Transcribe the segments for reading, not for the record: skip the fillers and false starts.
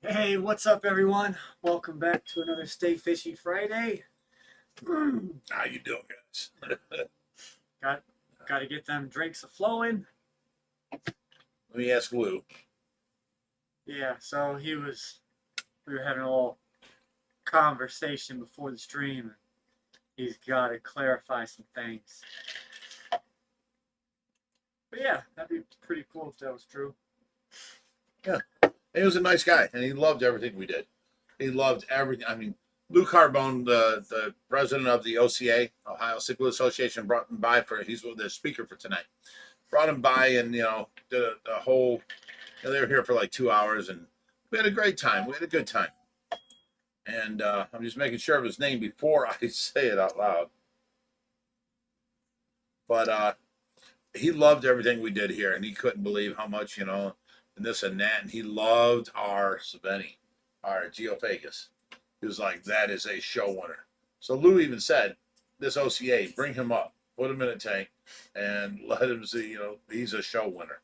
Hey, what's up, everyone? Welcome back to another Stay Fishy Friday. How you doing, guys? Got got to get them drinks a flowing. Let me ask Lou. Yeah, so we were having a little conversation before the stream. He's got to clarify some things. But yeah, that'd be pretty cool if that was true. Yeah, he was a nice guy, and he loved everything we did. He loved everything. I mean, Lou Carbone, the president of the OCA, Ohio Cichlid Association, brought him by he's the speaker for tonight. Brought him by and did a whole. They were here for like 2 hours, and we had a great time. We had a good time. And I'm just making sure of his name before I say it out loud. But he loved everything we did here, and he couldn't believe how much, and this and that. And he loved our Saveni, our Geophagus. He was like, that is a show winner. So Lou even said, this OCA, bring him up, put him in a tank, and let him see, he's a show winner.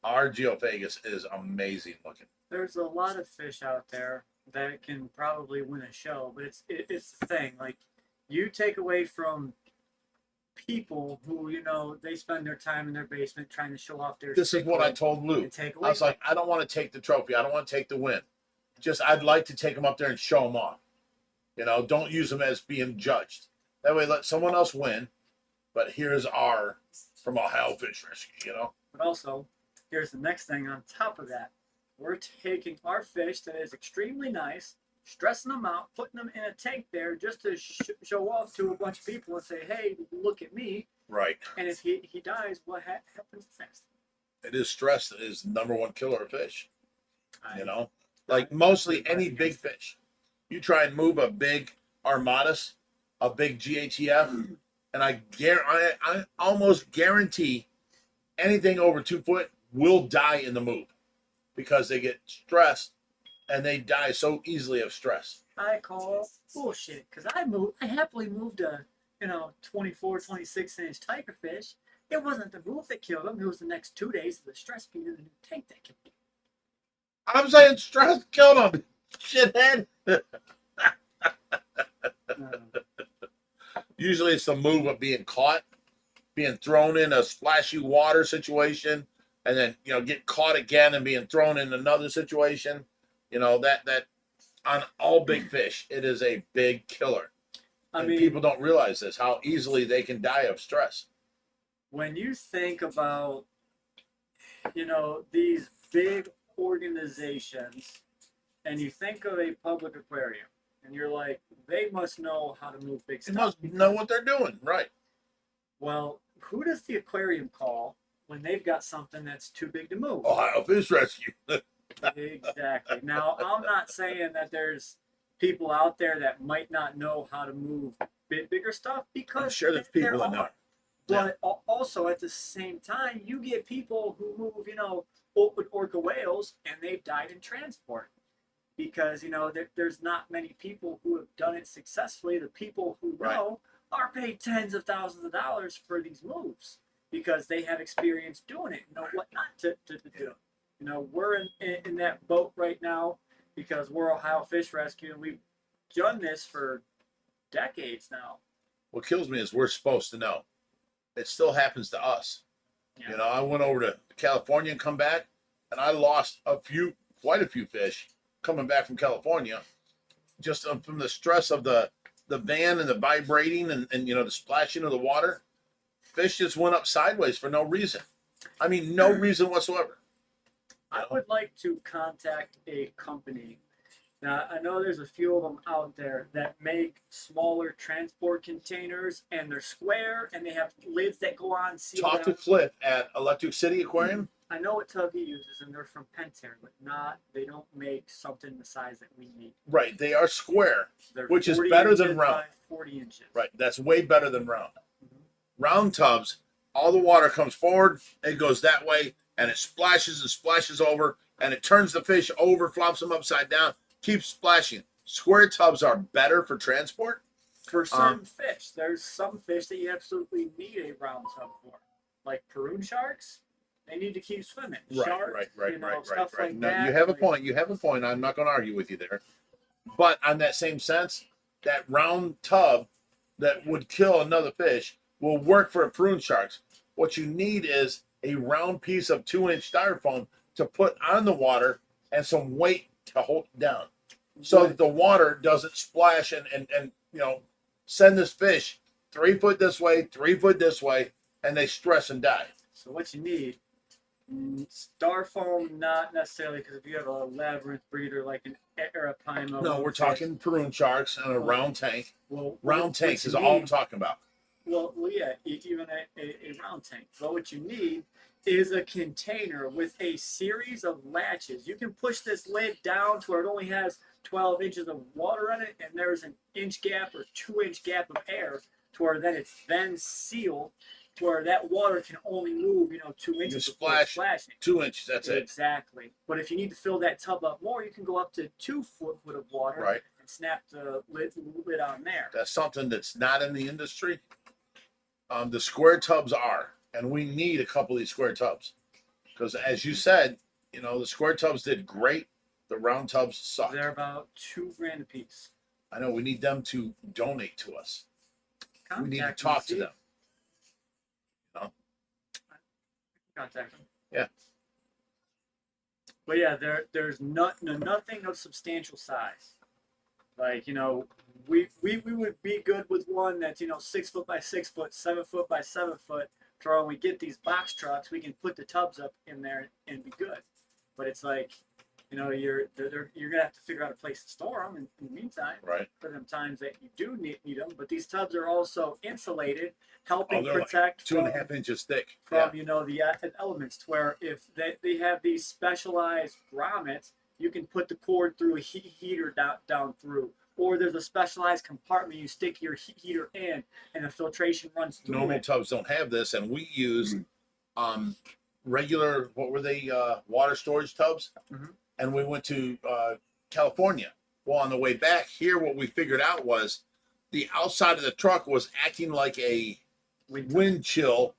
Our Geophagus is amazing looking. There's a lot of fish out there that can probably win a show, but it's the thing. Like, you take away from people who they spend their time in their basement trying to show off their. This is what I told Lou. I was like, I don't want to take the trophy. I don't want to take the win. Just I'd like to take them up there and show them off. Don't use them as being judged. That way, let someone else win. But here's our from Ohio Fish Rescue. But also, here's the next thing on top of that. We're taking our fish that is extremely nice, stressing them out, putting them in a tank there just to show off to a bunch of people and say, hey, look at me. Right. And if he dies, what happens next? It is stress that is the number one killer of fish. Like mostly any big fish. You try and move a big armadas, a big GATF, and I almost guarantee anything over 2 foot will die in the move because they get stressed and they die so easily of stress. I call bullshit because I happily moved a 24, 26-inch tiger fish. It wasn't the move that killed him. It was the next 2 days of the stress being in the new tank that killed him. I'm saying stress killed him, shithead. Usually it's the move of being caught, being thrown in a splashy water situation, and then get caught again and being thrown in another situation. That on all big fish, it is a big killer. I mean, people don't realize this, how easily they can die of stress. When you think about these big organizations and you think of a public aquarium and you're like, they must know how to move big stuff. They must know what they're doing, right? Well, who does the aquarium call when they've got something that's too big to move? Ohio Fish Rescue. Exactly. Now, I'm not saying that there's people out there that might not know how to move bigger stuff, because I'm sure there's people that know. But also at the same time, you get people who move, orca whales, and they've died in transport because there's not many people who have done it successfully. The people who know are paid tens of thousands of dollars for these moves because they have experience doing it, know what not to do. We're in that boat right now because we're Ohio Fish Rescue, and we've done this for decades now. What kills me is we're supposed to know. It still happens to us. Yeah. I went over to California and come back, and I lost quite a few fish coming back from California, just from the stress of the van and the vibrating and the splashing of the water. Fish just went up sideways for no reason. I mean, no reason whatsoever. I would like to contact a company. Now, I know there's a few of them out there that make smaller transport containers, and they're square, and they have lids that go on. Talk to Cliff at Electric City Aquarium. I know what tub he uses, and they're from Pentair, but they don't make something the size that we need. Right, they are square, which is better than round. 40 inches. Right, that's way better than round. Mm-hmm. Round tubs, all the water comes forward, it goes that way, and it splashes and splashes over, and it turns the fish over, flops them upside down, keeps splashing. Square tubs are better for transport. For certain fish. There's some fish that you absolutely need a round tub for. Like Peru sharks, They need to keep swimming. Right, Sharks, stuff like No, that. you have a like- point. You have a point. I'm not going to argue with you there. But on that same sense, that round tub that would kill another fish will work for prune sharks. What you need is a round piece of 2-inch styrofoam to put on the water and some weight to hold it down, so that the water doesn't splash and send this fish 3 foot this way, 3 foot this way, and they stress and die. So what you need, styrofoam, not necessarily, because if you have a labyrinth breeder like an arapaima. No, we're talking prune sharks and a round tank. Well, Round what tanks you is all I'm need- talking about. Well, yeah, even a round tank. But what you need is a container with a series of latches. You can push this lid down to where it only has 12 inches of water in it, and there's an inch gap or 2-inch gap of air to where then it's then sealed to where that water can only move, 2 inches before it's splashing. 2 inches, that's it. Exactly. But if you need to fill that tub up more, you can go up to 2 foot of water Right. and snap the lid on there. That's something that's not in the industry. The square tubs are, and we need a couple of these square tubs. Because as you said, the square tubs did great. The round tubs suck. They're about $2,000 a piece. I know we need them to donate to us. We need to Contact talk to see. them. Contact them. Yeah. But yeah, there's nothing of substantial size. Like, we would be good with one that's 6 foot by 6 foot, 7 foot by 7 foot. To where when we get these box trucks, we can put the tubs up in there and be good. But it's like, you're gonna have to figure out a place to store them in the meantime. Right. For them times that you do need them. But these tubs are also insulated, helping they're protect like 2.5 inches thick. from the elements, to where if they have these specialized grommets, you can put the cord through a heater down through, or there's a specialized compartment you stick your heater in and the filtration runs through Normal it. tubs don't have this, and we use regular, what were they, water storage tubs. Mhm. And we went to California. Well, on the way back here, what we figured out was the outside of the truck was acting like a wind chill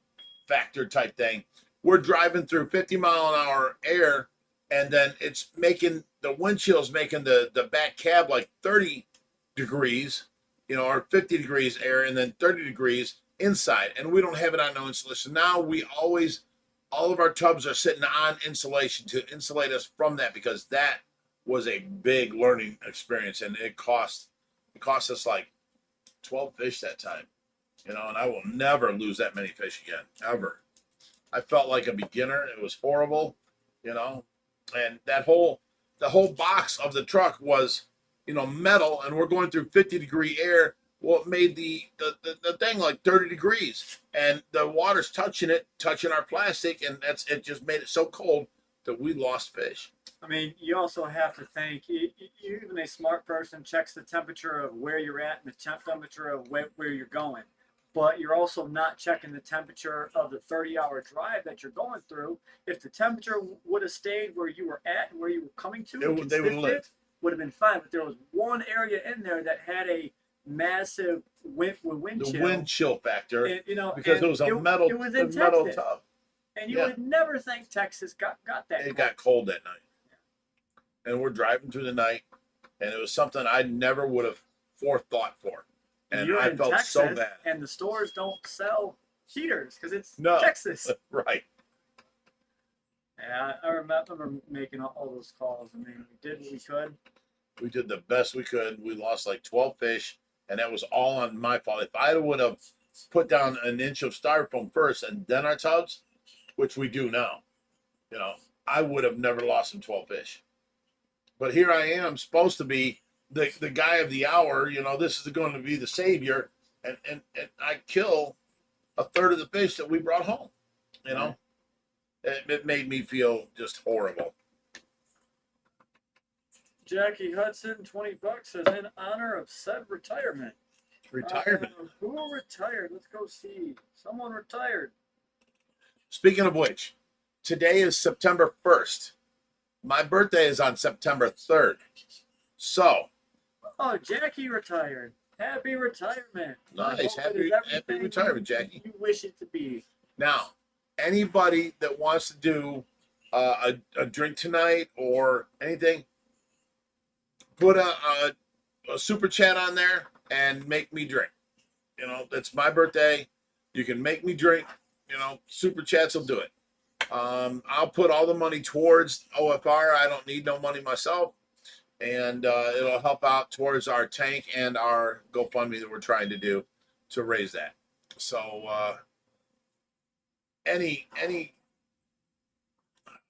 factor type thing. We're driving through 50-mile-an-hour air, and then it's making the wind chill's making the back cab like 30 degrees, or 50 degrees air, and then 30 degrees inside. And we don't have it on no insulation. Now all of our tubs are sitting on insulation to insulate us from that, because that was a big learning experience, and it cost us like 12 fish that time, and I will never lose that many fish again, ever. I felt like a beginner. It was horrible, and the whole box of the truck was, metal, and we're going through 50-degree air. Well, it made the thing like 30 degrees, and the water's touching our plastic, and it just made it so cold that we lost fish. I mean, you also have to think, even a smart person checks the temperature of where you're at and the temperature of where you're going. But you're also not checking the temperature of the 30-hour drive that you're going through. If the temperature would have stayed where you were at and where you were coming to, They would have lived. Would have been fine. But there was one area in there that had a massive wind The chill. wind chill factor, And, because and it was a metal Texas. tub. And you would never think Texas got that. It got cold that night. And we're driving through the night, and it was something I never would have forethought for. And you're I in felt Texas, so bad. and the stores don't sell heaters because it's No. Texas. Right. Yeah, I remember making all those calls. I mean, we did what we could. We did the best we could. We lost like 12 fish, and that was all on my fault. If I would have put down an inch of styrofoam first and then our tubs, which we do now, I would have never lost them 12 fish. But here I am, supposed to be the guy of the hour. This is going to be the savior, and I kill a third of the fish that we brought home. It made me feel just horrible. Jackie Hudson, $20 says in honor of said retirement. Retirement. Who retired? Let's go see. Someone retired. Speaking of which, today is September 1st. My birthday is on September 3rd. So. Oh, Jackie retired. Happy retirement. Nice. I hope it is Happy everything retirement, Jackie. You wish it to be. Now, anybody that wants to do a drink tonight or anything, put a super chat on there and make me drink. You know, it's my birthday. You can make me drink. You know, super chats will do it. I'll put all the money towards OFR. I don't need no money myself. And it'll help out towards our tank and our GoFundMe that we're trying to do to raise that. So any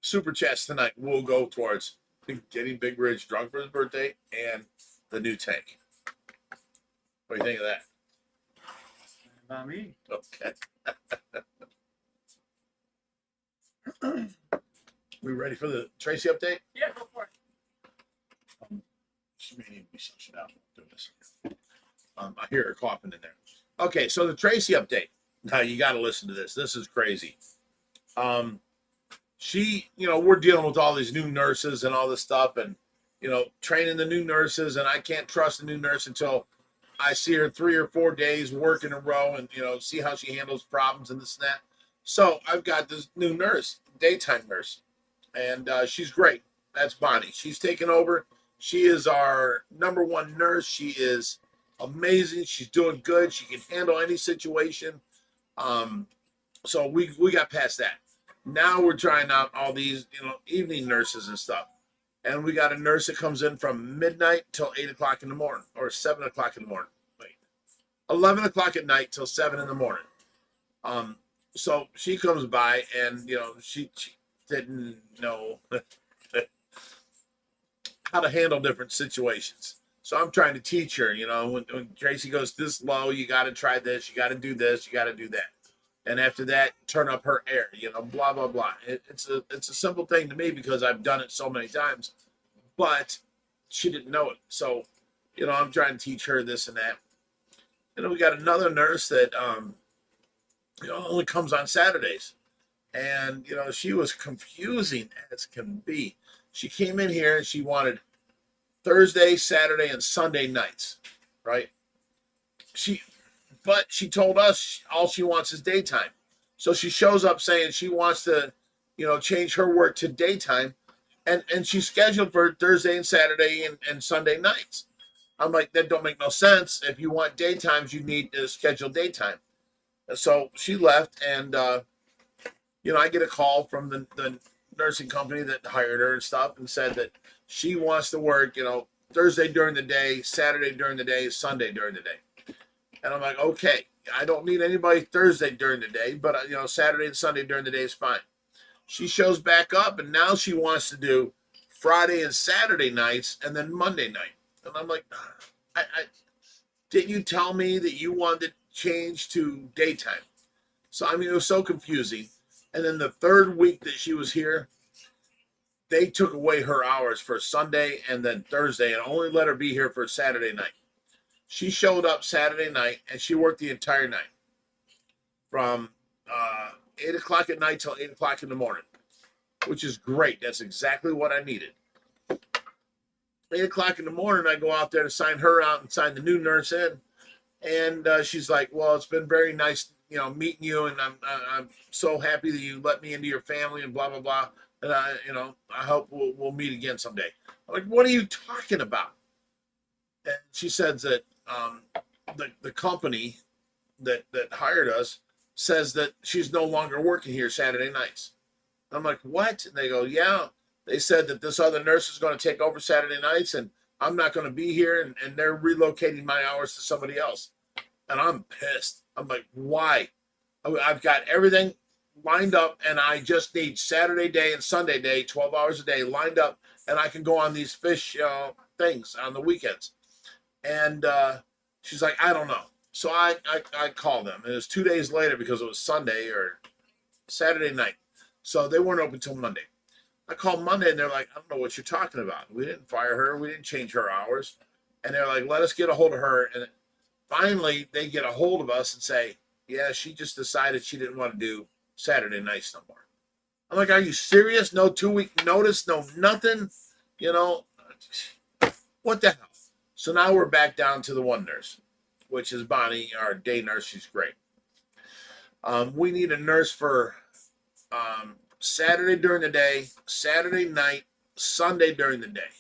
super chats tonight will go towards getting Big Ridge drunk for his birthday and the new tank. What do you think of that? About me. Okay. We ready for the Tracy update? Yeah, go for it. She may need to be suctioned out. Do this. I hear her coughing in there. Okay, so the Tracy update. Now you got to listen to this. This is crazy. She, you know, we're dealing with all these new nurses and all this stuff, and you know, training the new nurses, and I can't trust the new nurse until I see her 3 or 4 days work in a row, and you know, see how she handles problems and this and that. So I've got this new nurse, daytime nurse, and she's great. That's Bonnie. She's taken over. She is our #1 nurse. She is amazing. She's doing good. She can handle any situation. So we got past that. Now we're trying out all these, you know, evening nurses and stuff. And we got a nurse that comes in from midnight till 8 o'clock in the morning, or 7 o'clock in the morning. Wait, 11 o'clock at night till 7 in the morning. So she comes by, and you know, she didn't know how to handle different situations. So I'm trying to teach her, you know, when Tracy goes this low, you got to try this, you got to do this, you got to do that. And after that, turn up her air, you know, blah, blah, blah. It's a simple thing to me because I've done it so many times, but she didn't know it. So, you know, I'm trying to teach her this and that. You know, we got another nurse that, you know, only comes on Saturdays. And, you know, she was confusing as can be. She came in here and she wanted Thursday, Saturday, and Sunday nights, right? But she told us all she wants is daytime. So she shows up saying she wants to, you know, change her work to daytime. And she's scheduled for Thursday and Saturday and Sunday nights. I'm like, that don't make no sense. If you want daytimes, you need to schedule daytime. And so she left, and, you know, I get a call from the nursing company that hired her and stuff and said that she wants to work, you know, Thursday during the day, Saturday during the day, Sunday during the day. And I'm like, okay, I don't need anybody Thursday during the day, but, you know, Saturday and Sunday during the day is fine. She shows back up, and now she wants to do Friday and Saturday nights and then Monday night. And I'm like, didn't you tell me that you wanted to change to daytime? So, I mean, it was so confusing. And then the third week that she was here, they took away her hours for Sunday and then Thursday and only let her be here for Saturday night. She showed up Saturday night, and she worked the entire night from 8 o'clock at night till 8 o'clock in the morning, which is great. That's exactly what I needed. 8 o'clock in the morning, I go out there to sign her out and sign the new nurse in. And she's like, well, it's been very nice, you know, meeting you. And I'm so happy that you let me into your family and blah, blah, blah. And you know, I hope we'll meet again someday. I'm like, what are you talking about? And she says that the company that hired us says that she's no longer working here Saturday nights. I'm like, what? And they go, yeah. They said that this other nurse is going to take over Saturday nights, and I'm not going to be here, and they're relocating my hours to somebody else. And I'm pissed. I'm like, why? I've got everything lined up, and I just need Saturday day and Sunday day, 12 hours a day lined up, and I can go on these fish things on the weekends. And she's like, I don't know. So I called them, and it was 2 days later because it was Sunday or Saturday night. So they weren't open till Monday. I called Monday, and they're like, I don't know what you're talking about. We didn't fire her. We didn't change her hours. And they're like, let us get a hold of her. And finally, they get a hold of us and say, yeah, she just decided she didn't want to do Saturday nights no more. I'm like, are you serious? No 2-week notice, no nothing? You know, what the hell? So now we're back down to the one nurse, which is Bonnie, our day nurse. She's great. We need a nurse for Saturday during the day, Saturday night, Sunday during the day,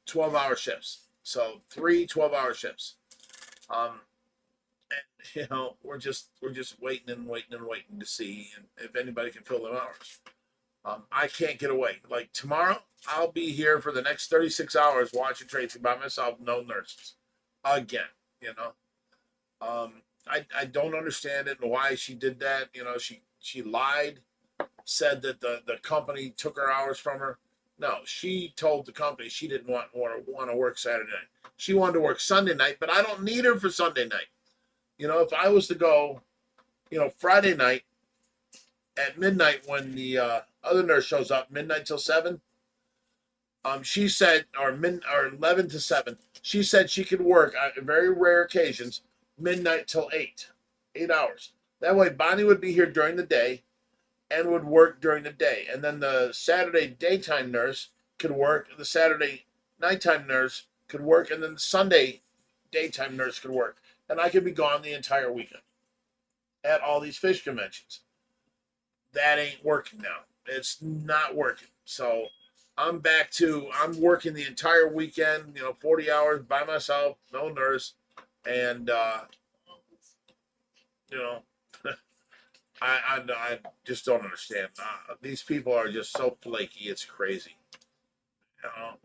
12-hour shifts. So 3 12-hour shifts. Um, and we're just waiting and waiting and waiting to see if anybody can fill them hours. I can't get away. Like tomorrow, I'll be here for the next 36 hours watching Tracy by myself, no nurses, again. You know, I don't understand it and why she did that. You know, she lied, said that the company took her hours from her. No, she told the company she didn't want to work Saturday night. She wanted to work Sunday night, but I don't need her for Sunday night. You know, if I was to go, Friday night at midnight when the other nurse shows up, midnight till 7. She said, or 11 to 7. She said she could work on very rare occasions midnight till 8 hours. That way, Bonnie would be here during the day and would work during the day, and then the Saturday daytime nurse could work. The Saturday nighttime nurse could work, and then the Sunday daytime nurse could work, and I could be gone the entire weekend at all these fish conventions. That ain't working now. It's not working. So I'm working the entire weekend, 40 hours by myself, no nurse. And, you know, I just don't understand. These people are just so flaky. It's crazy.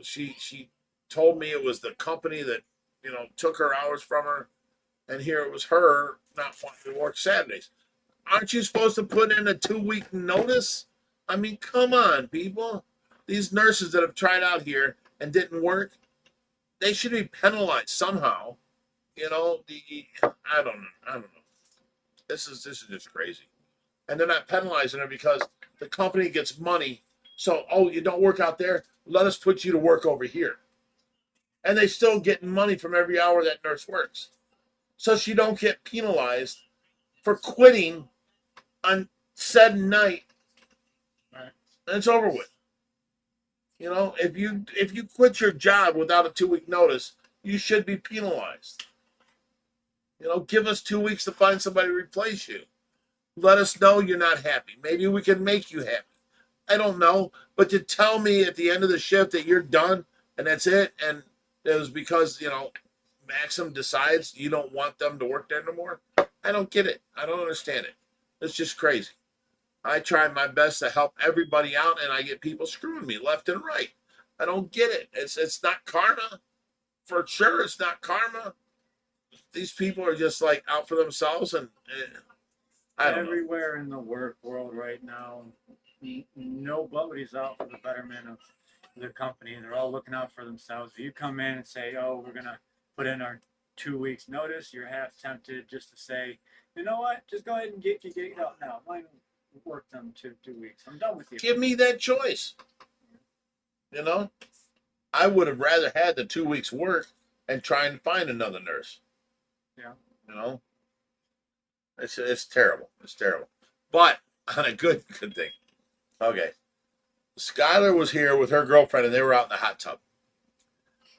She told me it was the company that, took her hours from her. And here it was her not wanting to work Saturdays. Aren't you supposed to put in a 2-week notice? I mean, come on, people. These nurses that have tried out here and didn't work, they should be penalized somehow. I don't know. This is just crazy. And they're not penalizing her because the company gets money. So, you don't work out there? Let us put you to work over here. And they still get money from every hour that nurse works. So she don't get penalized for quitting on said night. Right. And it's over with. If you quit your job without a 2-week notice, you should be penalized. Give us 2 weeks to find somebody to replace you. Let us know you're not happy. Maybe we can make you happy. I don't know. But to tell me at the end of the shift that you're done and that's it, and it was because, Maxim decides you don't want them to work there no more, I don't get it. I don't understand it. It's just crazy. I try my best to help everybody out, and I get people screwing me left and right. I don't get it. It's not karma. For sure, it's not karma. These people are just like out for themselves, and I don't know. Everywhere in the work world right now, nobody's out for the betterment of the company. They're all looking out for themselves. If you come in and say, "Oh, we're gonna put in our 2 weeks notice," you're half tempted just to say, "You know what? Just go ahead and get out now. Why work them 2 weeks? I'm done with you." Give me that choice. I would have rather had the 2 weeks work and try and find another nurse. Yeah. It's terrible. It's terrible. But on a good thing. Okay. Skylar was here with her girlfriend, and they were out in the hot tub.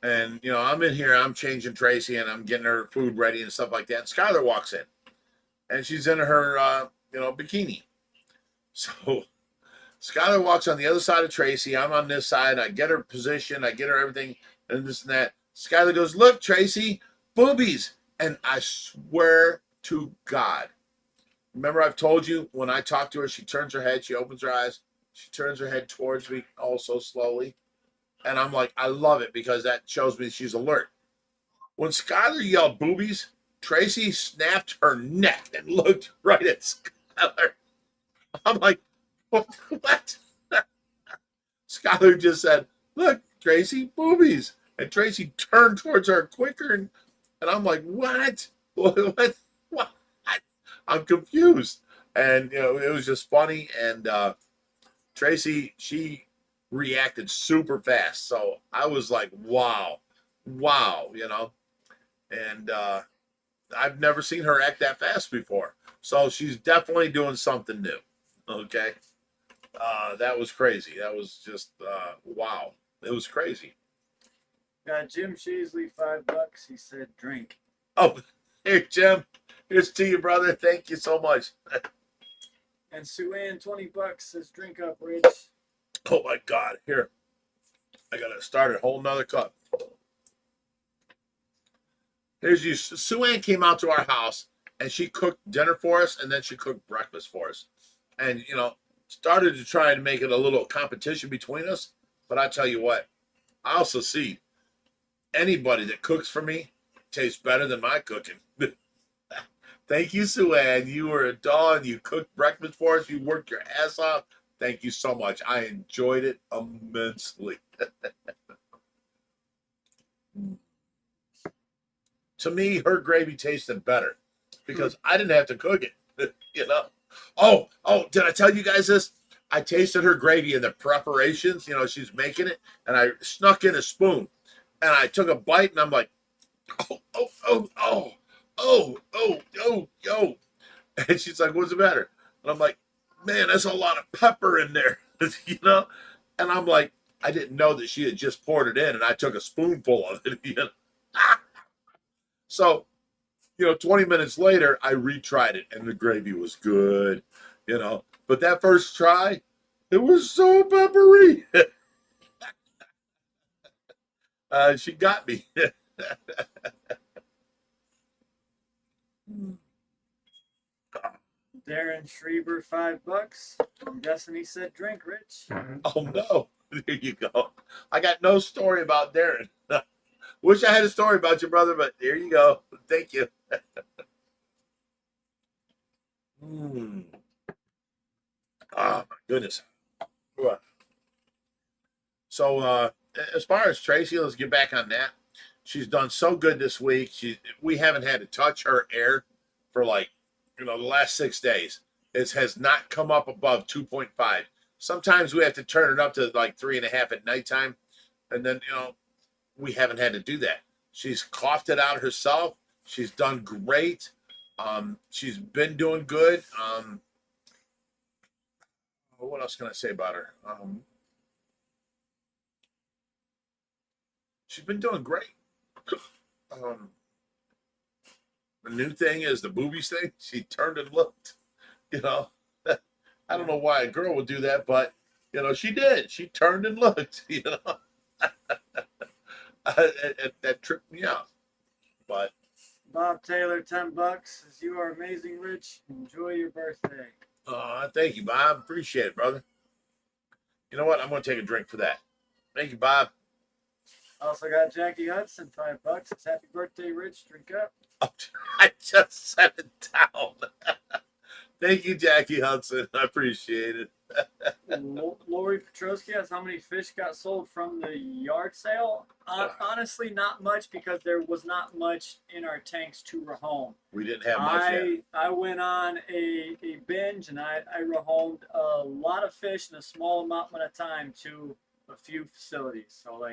And, I'm in here, I'm changing Tracy, and I'm getting her food ready and stuff like that. And Skylar walks in, and she's in her, bikini. So Skylar walks on the other side of Tracy. I'm on this side. I get her position. I get her everything and this and that. Skylar goes, "Look, Tracy, boobies." And I swear to God, remember I've told you when I talk to her, she turns her head, she opens her eyes, she turns her head towards me also slowly. And I'm like, I love it because that shows me she's alert. When Skylar yelled boobies, Tracy snapped her neck and looked right at Skylar. I'm like, what? Skylar just said, "Look, Tracy, boobies." And Tracy turned towards her quicker. And I'm like, what? What? I'm confused. And, it was just funny. And Tracy, she reacted super fast. So I was like, wow. And I've never seen her act that fast before. So she's definitely doing something new. Okay. That was crazy. That was just, wow. It was crazy. Got Jim Sheasley, $5. He said, "Drink." Oh, here, Jim. Here's to you, brother. Thank you so much. And Sue Ann, $20 says drink up, Rich. Oh my God! Here, I gotta start a whole nother cup. Here's you. Sue Ann came out to our house and she cooked dinner for us, and then she cooked breakfast for us. And started to try and make it a little competition between us. But I tell you what, I also see anybody that cooks for me tastes better than my cooking. Thank you, Sue Ann. You were a doll and you cooked breakfast for us. You worked your ass off. Thank you so much. I enjoyed it immensely. To me, her gravy tasted better because I didn't have to cook it. Oh, did I tell you guys this? I tasted her gravy in the preparations. She's making it, and I snuck in a spoon, and I took a bite, and I'm like, oh. And she's like, what's the matter? And I'm like, man, that's a lot of pepper in there, And I'm like, I didn't know that she had just poured it in, and I took a spoonful of it. So, 20 minutes later, I retried it, and the gravy was good, But that first try, it was so peppery. She got me. Darren Schreiber, $5. I'm guessing he said drink, Rich. Oh no! There you go. I got no story about Darren. Wish I had a story about your brother, but there you go. Thank you. Oh my goodness. So as far as Tracy, let's get back on that. She's done so good this week. We haven't had to touch her air for the last 6 days. It has not come up above 2.5. Sometimes we have to turn it up to like 3.5 at nighttime, and then we haven't had to do that. She's coughed it out herself. She's done great. She's been doing good. What else can I say about her? She's been doing great. The new thing is the boobies thing. She turned and looked. I don't know why a girl would do that, but she did. She turned and looked. That tripped me out. But Bob Taylor, $10 says you are amazing, Rich. Enjoy your birthday. Thank you, Bob. Appreciate it, brother. You know what? I'm going to take a drink for that. Thank you, Bob. Also got Jackie Hudson, $5. It's happy birthday, Rich. Drink up. Oh, I just set it down. Thank you, Jackie Hudson. I appreciate it. Lori Petrosky asks how many fish got sold from the yard sale. Honestly, not much because there was not much in our tanks to rehome. We didn't have much yet. I went on a binge and I rehomed a lot of fish in a small amount of time to a few facilities. So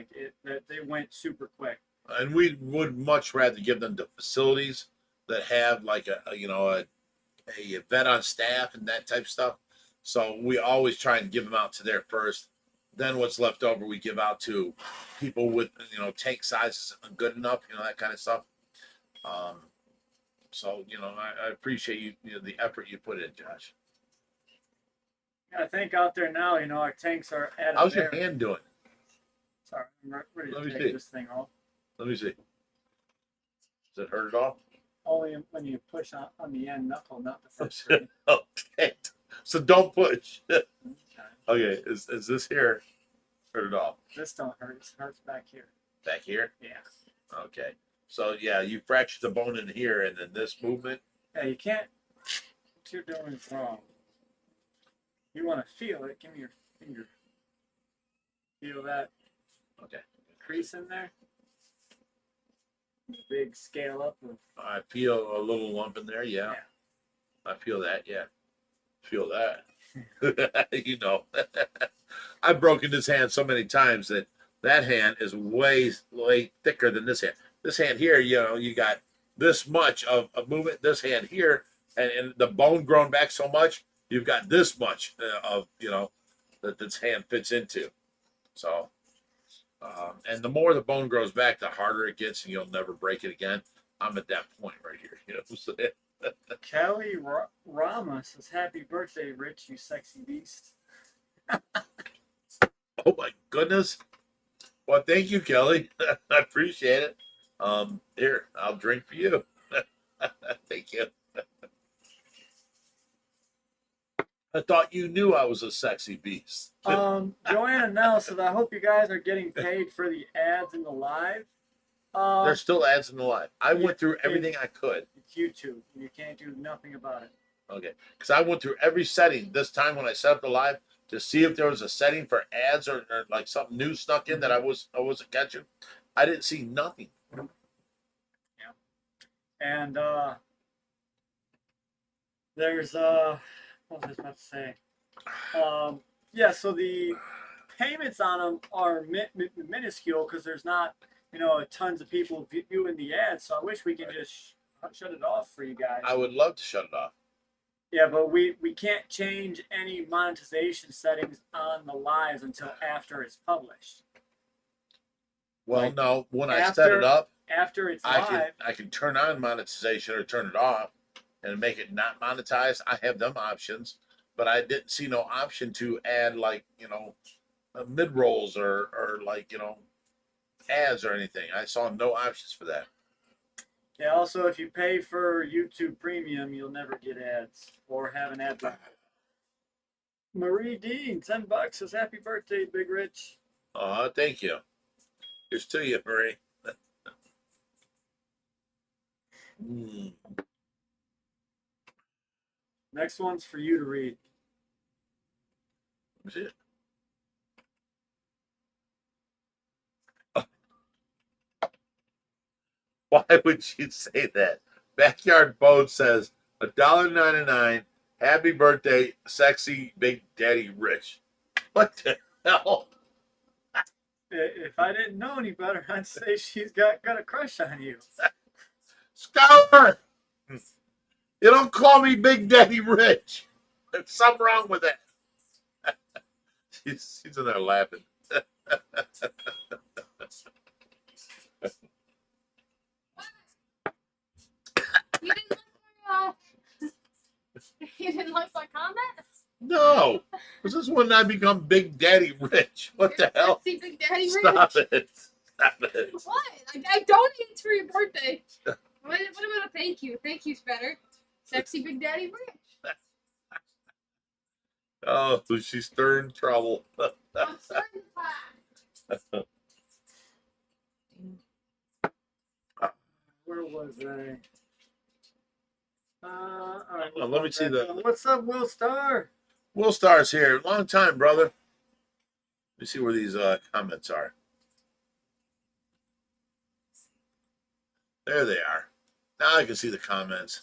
they went super quick. And we would much rather give them to facilities that have like a vet on staff and that type of stuff. So we always try and give them out to there first. Then what's left over, we give out to people with, tank sizes good enough, that kind of stuff. So, I appreciate you, the effort you put in, Josh. I think out there now, our tanks are at How's your hand doing? Sorry, I'm ready to Let me take see. this thing off. Let me see. Does it hurt at all? Only when you push on the end knuckle, not the first screen. Okay. So don't push. Okay. Is this here hurt at all? This don't hurt. It hurts back here. Back here? Yeah. Okay. So yeah, you fractured the bone in here, and then this movement. Yeah, you can't. What you're doing is wrong. You want to feel it. Give me your finger. Feel that Okay. crease in there? Big scale up of. I feel a little lump in there. Yeah. I feel that. Yeah. Feel that. I've broken this hand so many times that hand is way thicker than this hand. This hand here, you got this much of movement. This hand here, and the bone grown back so much, you've got this much of that this hand fits into. So, and the more the bone grows back, the harder it gets, and you'll never break it again. I'm at that point right here. Kelly Rama says, "Happy birthday, Rich, you sexy beast." Oh my goodness. Well, thank you, Kelly. I appreciate it. Here, I'll drink for you. Thank you. I thought you knew I was a sexy beast. Joanna Nell says, "I hope you guys are getting paid for the ads in the live." There's still ads in the live. I yeah, went through everything I could. It's YouTube. You can't do nothing about it. Okay, because I went through every setting this time when I set up the live to see if there was a setting for ads or like something new snuck in that I wasn't catching. I didn't see nothing. Yeah, and there's what was I about to say? Yeah, so the payments on them are minuscule because there's not tons of people viewing the ads. So I wish we could just shut it off for you guys. I would love to shut it off. Yeah, but we can't change any monetization settings on the lives until after it's published. Well, Like, no, when I set it up, after it's live, I can turn on monetization or turn it off and make it not monetized. I have them options, but I didn't see no option to add like mid rolls or like ads or anything. I saw no options for that. yeah. Also, if you pay for YouTube Premium, you'll never get ads or have an ad block. Marie Dean, $10 says, "Happy birthday, Big Rich." Thank you. Here's to you, Marie. Next one's for you to read. That's it. Why would you say that? Backyard Boat says $1.99. Happy birthday, sexy Big Daddy Rich. What the hell? If I didn't know any better, I'd say she's got a crush on you. Scour! You don't call me Big Daddy Rich. There's something wrong with that. She's in there laughing. You didn't like my comment? No, because this when I become Big Daddy Rich. What the hell? Sexy Big Daddy Stop Rich. it. Stop it. What? I donated for your birthday. What about a thank you? Thank you's better. Sexy Big Daddy Rich. Oh, she's stirring trouble. I'm starting to clap. Where was I? All right, Well, let me see the. What's up, Will Star? Will Star's here. Long time, brother. Let me see where these comments are. There they are. Now I can see the comments.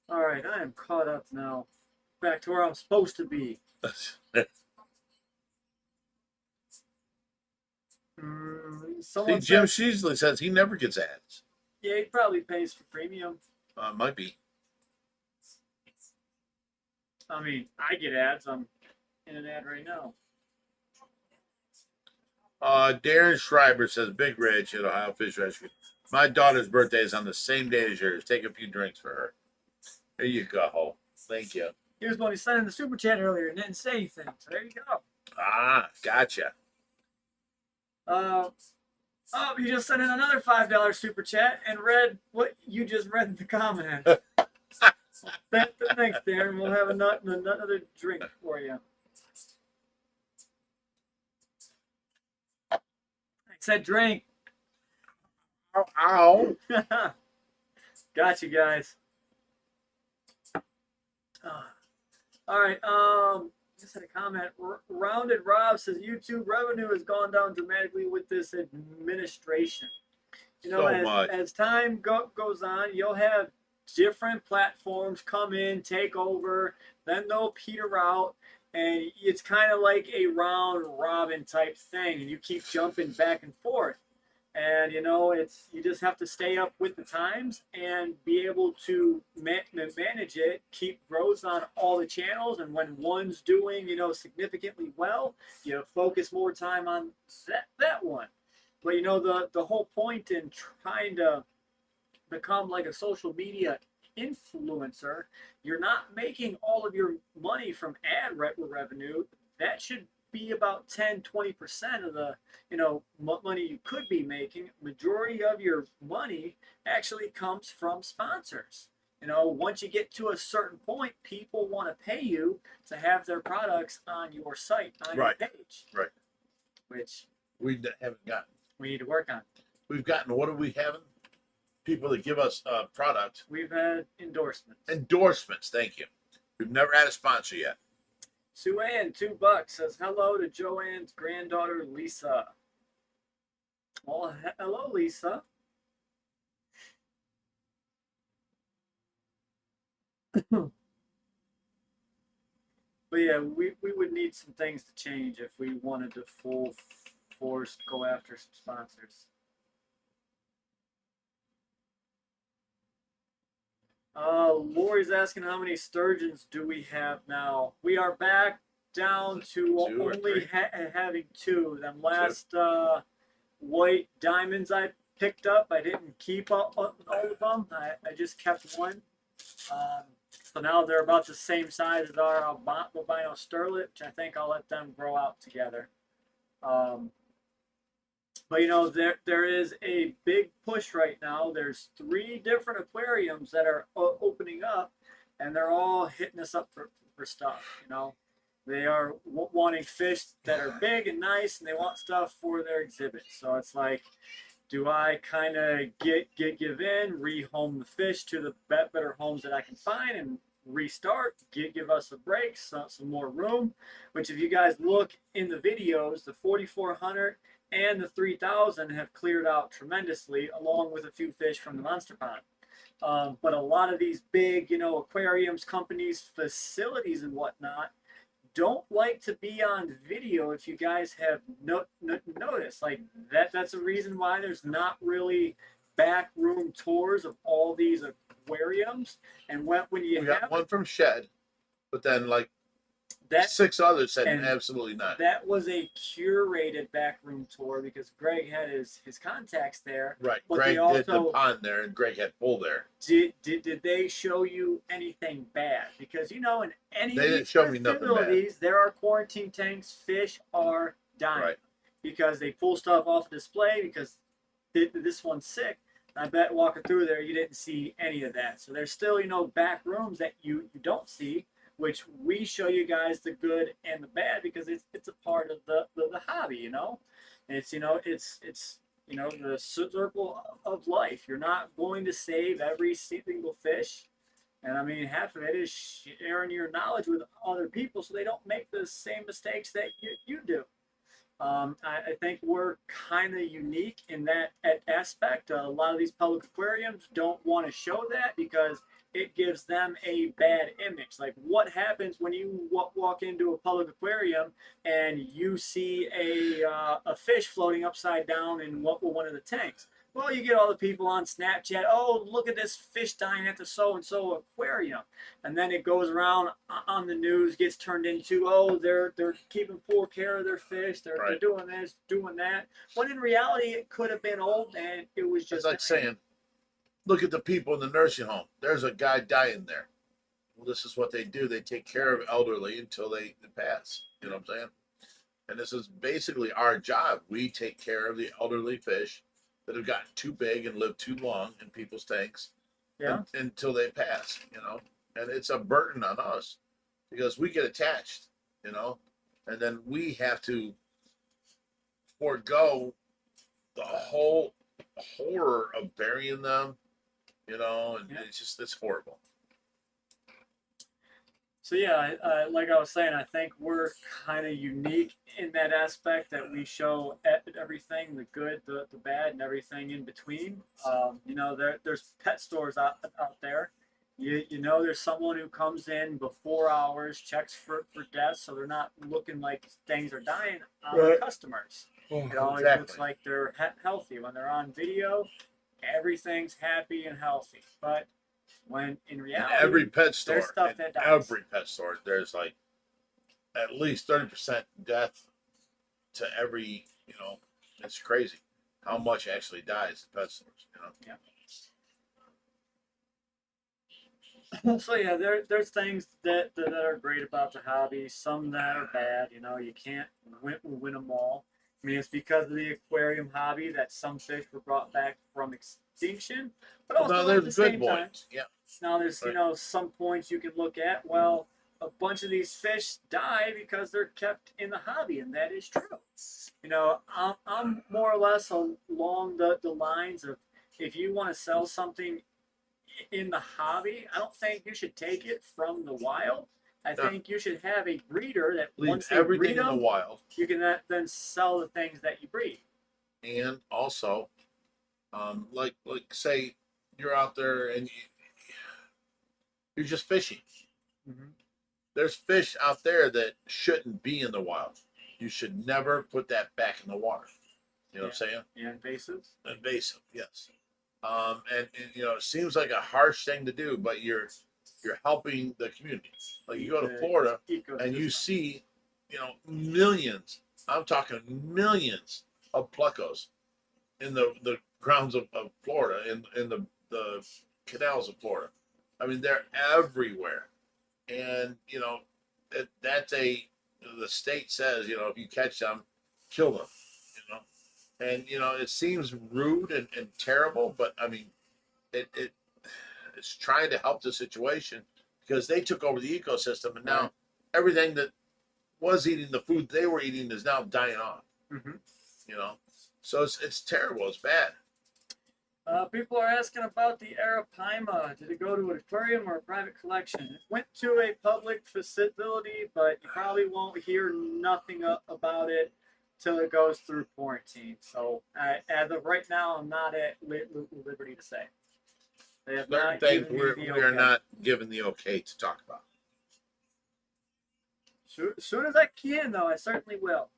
All right, I am caught up now. Back to where I'm supposed to be. See, Someone Jim said, Sheasley says he never gets ads. yeah, he probably pays for premium. Might be. I mean, I get ads. I'm in an ad right now. Darren Schreiber says, Big Rich at Ohio Fish Rescue. My daughter's birthday is on the same day as yours. Take a few drinks for her. Here you go. Thank you. Here's one he sent in the super chat earlier and didn't say anything. So there you go. Gotcha. He just sent in another $5 super chat and read what you just read in the comment. Thanks, Darren. We'll have another drink for you. I said drink. Ow. Got you guys. All right. Just had a comment. Rounded Rob says YouTube revenue has gone down dramatically with this administration. You know, as time goes on, you'll have different platforms come in, take over, then they'll peter out, and it's kind of like a round robin type thing, and you keep jumping back and forth. And you know, it's you just have to stay up with the times and be able to manage it, keep growth on all the channels, and when one's doing, you know, significantly well, you focus more time on that one. But you know, the whole point in trying to become like a social media influencer, you're not making all of your money from ad revenue. That should be about 10-20% of the, you know, money you could be making. Majority of your money actually comes from sponsors. You know, once you get to a certain point, people want to pay you to have their products on your site, on Right. your page. Right. Which We haven't gotten. we need to work on. We've gotten, what are we having? People that give us product. We've had endorsements. Endorsements, thank you. We've never had a sponsor yet. Sue Ann, $2 says hello to Joanne's granddaughter Lisa. Well, hello, Lisa. But yeah, we would need some things to change if we wanted to full force go after some sponsors. Lori's asking how many sturgeons do we have now? We are back down to Two or only three? having two. Them last white diamonds I picked up, I didn't keep all of them. I just kept one. So now they're about the same size as our albino sterlet, which I think I'll let them grow out together. But you know, there is a big push right now. There's 3 different aquariums that are opening up, and they're all hitting us up for stuff. You know, they are wanting fish that are big and nice, and they want stuff for their exhibit. So it's like, do I kind of give in, rehome the fish to the better homes that I can find, and restart, give us a break, some more room? Which, if you guys look in the videos, the 4,400 and the 3,000 have cleared out tremendously, along with a few fish from the monster pond. But a lot of these big, you know, aquariums, companies, facilities, and whatnot don't like to be on video. If you guys have noticed, like that's a reason why there's not really back room tours of all these aquariums. And when you We have got one from Shed, but then like that, 6 others said and absolutely not. that was a curated backroom tour because Greg had his contacts there. Right. But Greg they did the also pond there, and Greg had full there. did they show you anything bad? Because you know, in any They of didn't these show me nothing bad. facilities, there are quarantine tanks. Fish are dying Right. because they pull stuff off display because this one's sick. I bet walking through there, you didn't see any of that. So there's still, you know, back rooms that you don't see, which we show you guys the good and the bad because it's a part of the hobby, you know. And it's, you know, it's you know, the circle of life. You're not going to save every single fish, and I mean, half of it is sharing your knowledge with other people so they don't make the same mistakes that you do. I think we're kind of unique in that aspect. A lot of these public aquariums don't want to show that because it gives them a bad image. Like, what happens when you walk into a public aquarium and you see a fish floating upside down in one of the tanks? Well, you get all the people on Snapchat. Oh, look at this fish dying at the so and so aquarium, and then it goes around on the news, gets turned into, oh, they're keeping poor care of their fish. They're Right. doing this, doing that. When in reality, it could have been old, and it was It's just like saying, look at the people in the nursing home. There's a guy dying there. Well, this is what they do. They take care of elderly until they pass. You know what I'm saying? And this is basically our job. We take care of the elderly fish that have gotten too big and lived too long in people's tanks until they pass, you know. And it's a burden on us because we get attached, you know, and then we have to forego the whole horror of burying them, you know, and it's horrible. So yeah, like I was saying, I think we're kind of unique in that aspect that we show everything, the good, the bad, and everything in between. You know, there's pet stores out there. You know, there's someone who comes in before hours, checks for deaths, so they're not looking like things are dying on the customers. It always looks like they're healthy. When they're on video, everything's happy and healthy. But when in In reality, every pet there's store, stuff that dies. every pet store, there's like at least 30% death to every, it's crazy how much actually dies in pet stores, So yeah, there's things that are great about the hobby. Some that are bad. You can't win them all. I mean, it's because of the aquarium hobby that some fish were brought back from extinction, but Well, now also at the there's good same time, boys. Yeah. now there's Right. some points you can look at. Well, a bunch of these fish die because they're kept in the hobby, and that is true. I'm more or less along the lines of, if you want to sell something in the hobby, I don't think you should take it from the wild. I No. think you should have a breeder that Leave once they everything breed in the them, wild. you can then sell the things that you breed. And also, like say you're out there and you're just fishing. Mm-hmm. There's fish out there that shouldn't be in the wild. You should never put that back in the water. You know what I'm saying? Yeah, invasives. Invasive, yes. And it seems like a harsh thing to do, but you're helping the community. Like you go to Florida and you see, millions. I'm talking millions of plecos in the grounds of Florida, in the canals of Florida. I mean, they're everywhere, and that's the state says, if you catch them, kill them. And it seems rude and terrible, but I mean, it's trying to help the situation because they took over the ecosystem, and now everything that was eating the food they were eating is now dying off. Mm-hmm. So it's terrible. It's bad. People are asking about the arapaima. Did it go to an aquarium or a private collection? It went to a public facility, but you probably won't hear nothing about it till it goes through quarantine. So as of right now, I'm not at liberty to say. They have Certain not things given me we the are okay. not given the okay to talk about. As soon as I can, though, I certainly will.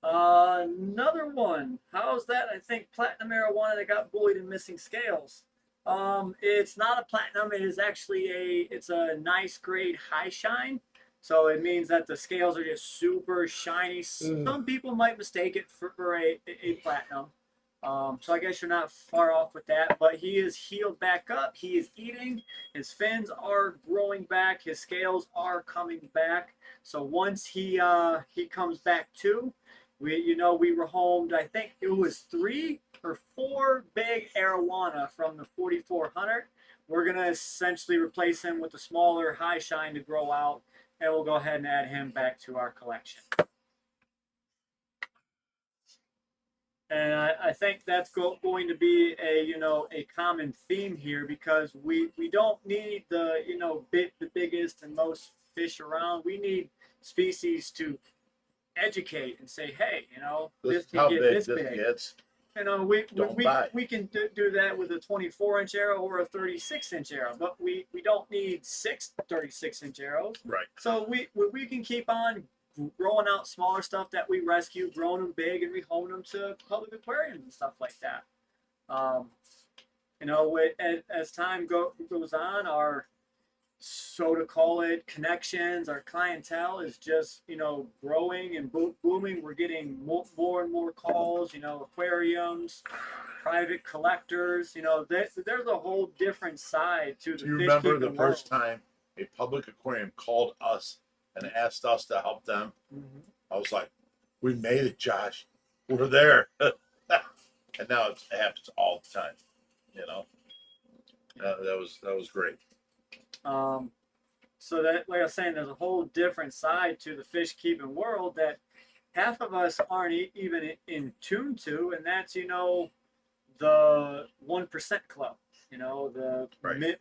Another one. How's that? I think platinum arowana that got bullied and missing scales. It's not a platinum. It is actually it's a nice grade high shine. So it means that the scales are just super shiny. Some people might mistake it for a platinum. So I guess you're not far off with that. But he is healed back up. He is eating. His fins are growing back. His scales are coming back. So once he comes back too, we rehomed, I think it was 3 or 4 big arowana from the 4400. We're gonna essentially replace him with a smaller high shine to grow out, and we'll go ahead and add him back to our collection. And I think that's going to be a common theme here, because we don't need the biggest and most fish around. We need species to educate and say, hey, This this is can how get big this this big. gets. Don't We buy. we can do that with a 24-inch arrow or a 36-inch arrow, but we don't need 6 36-inch arrows. Right. So we can keep on growing out smaller stuff that we rescue, growing them big, and rehoming them to public aquariums and stuff like that. As time goes on, our, so to call it, connections, our clientele is just growing and booming. We're getting more and more calls, aquariums, private collectors. There's a whole different side to the Do you fish remember keeping the first world. time a public aquarium called us and asked us to help them? Mm-hmm. I was like, we made it, Josh. We're there. And now it happens all the time. That was great. So that, like I was saying, there's a whole different side to the fish keeping world that half of us aren't even in tune to, and that's the 1% club. The Right.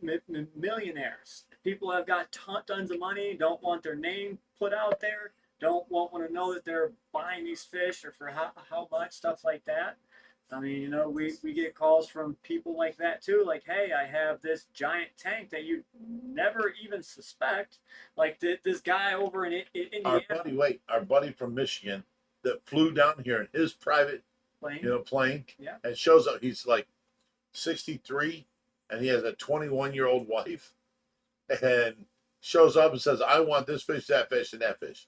millionaires. People have got tons of money, don't want their name put out there, don't want to know that they're buying these fish or for how much, stuff like that. I mean, we get calls from people like that too, like, hey, I have this giant tank that you never even suspect. Like this guy over in Indiana. Our buddy from Michigan that flew down here in his private, Plane. plane, Yeah. and shows up. He's like 63, and he has a 21-year-old wife, and shows up and says, "I want this fish, that fish, and that fish,"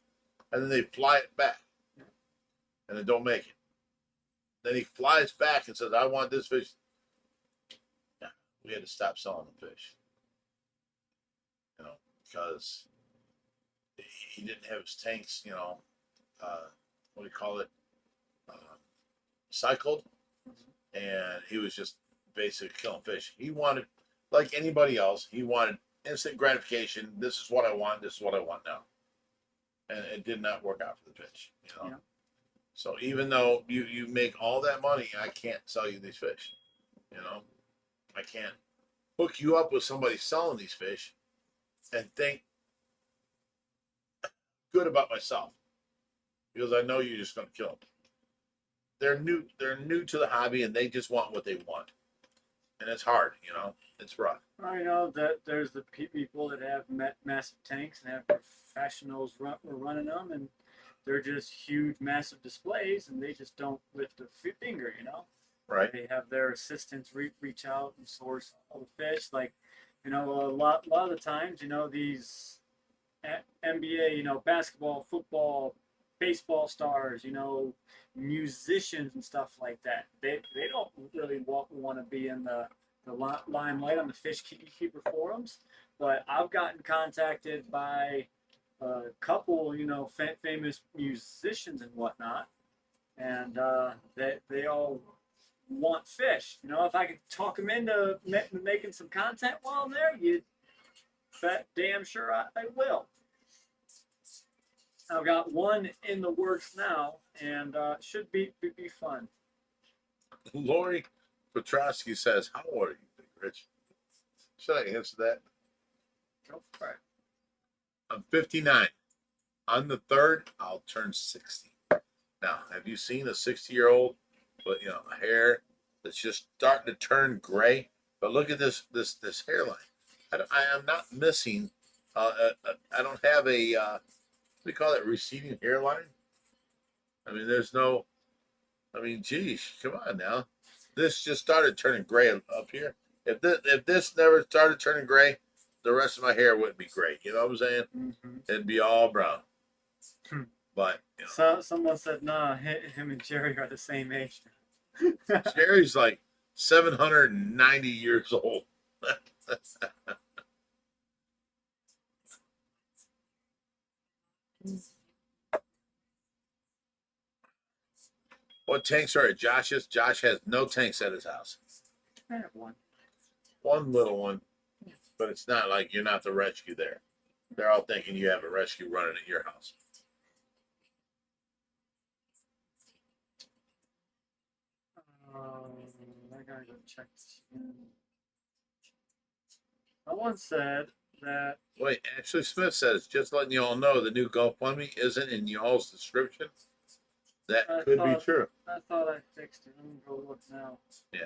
and then they fly it back, and they don't make it. Then he flies back and says, "I want this fish." We had to stop selling the fish, because he didn't have his tanks, what do you call it, cycled, and he was just basically killing fish. He wanted, like anybody else, he wanted instant gratification. This is what I want. This is what I want now, and it did not work out for the fish. Yeah. So even though you make all that money, I can't sell you these fish. I can't hook you up with somebody selling these fish and think good about myself, because I know you're just going to kill them. They're new to the hobby, and they just want what they want, and it's hard. It's rough. I know that there's the people that have massive tanks and have professionals running them, and they're just huge, massive displays, and they just don't lift a finger. Right. They have their assistants reach out and source all the fish. Like, a lot of the times, these NBA, basketball, football, baseball stars, musicians and stuff like that. They don't really want to be in the limelight on the fish keeper forums. But I've gotten contacted by a couple, famous musicians and whatnot, and they all want fish. If I could talk them into making some content while I'm there, you bet damn sure I will. I've got one in the works now, and should be fun. Lori Petrosky says, "How old are you, Big Rich?" Should I answer that? Go for it. I'm 59. On the 3rd, I'll turn 60. Now, have you seen a 60-year-old with a hair that's just starting to turn gray? But look at this hairline. I am not missing. I don't have a what do you call it, receding hairline? There's no. Geez, come on now. This just started turning gray up here. If this never started turning gray, the rest of my hair wouldn't be gray. You know what I'm saying? Mm-hmm. It'd be all brown. But So someone said, "Nah, him and Jerry are the same age." Jerry's like 790 years old. What tanks are at Josh's? Josh has no tanks at his house. I have one. One little one, but it's not like you're not the rescue there. They're all thinking you have a rescue running at your house. I gotta go check this again. Someone said that. Wait, Ashley Smith says, just letting you all know the new GoFundMe isn't in y'all's description. That could be true. I thought I fixed it. Let me go look now. Yeah.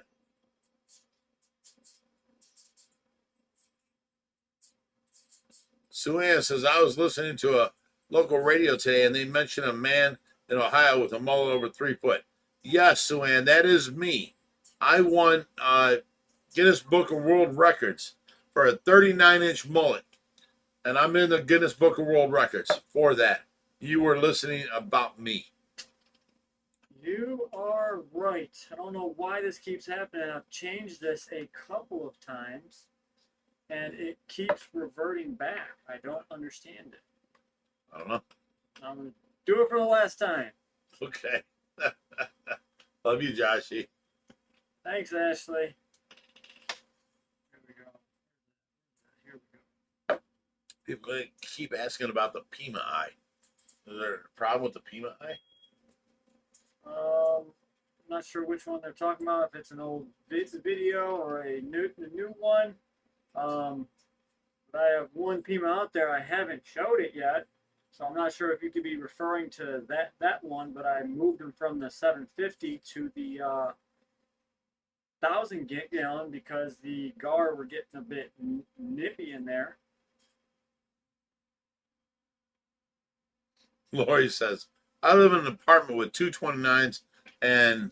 Sue Ann says, I was listening to a local radio today and they mentioned a man in Ohio with a mullet over 3 foot. Yes, Sue Ann, that is me. I won Guinness Book of World Records for a 39-inch mullet. And I'm in the Guinness Book of World Records for that. You were listening about me. You are right. I don't know why this keeps happening. I've changed this a couple of times, and it keeps reverting back. I don't understand it. I don't know. I'm going to do it for the last time. Okay. Love you, Joshy. Thanks, Ashley. Here we go. Here we go. People keep asking about the Pima eye. Is there a problem with the Pima eye? I'm not sure which one they're talking about. If it's an old video or a new one. But I have one Pima out there. I haven't showed it yet, so I'm not sure if you could be referring to that one. But I moved him from the 750 to the 1,000 gallon because the gar were getting a bit nippy in there. Lori says, I live in an apartment with two 29s and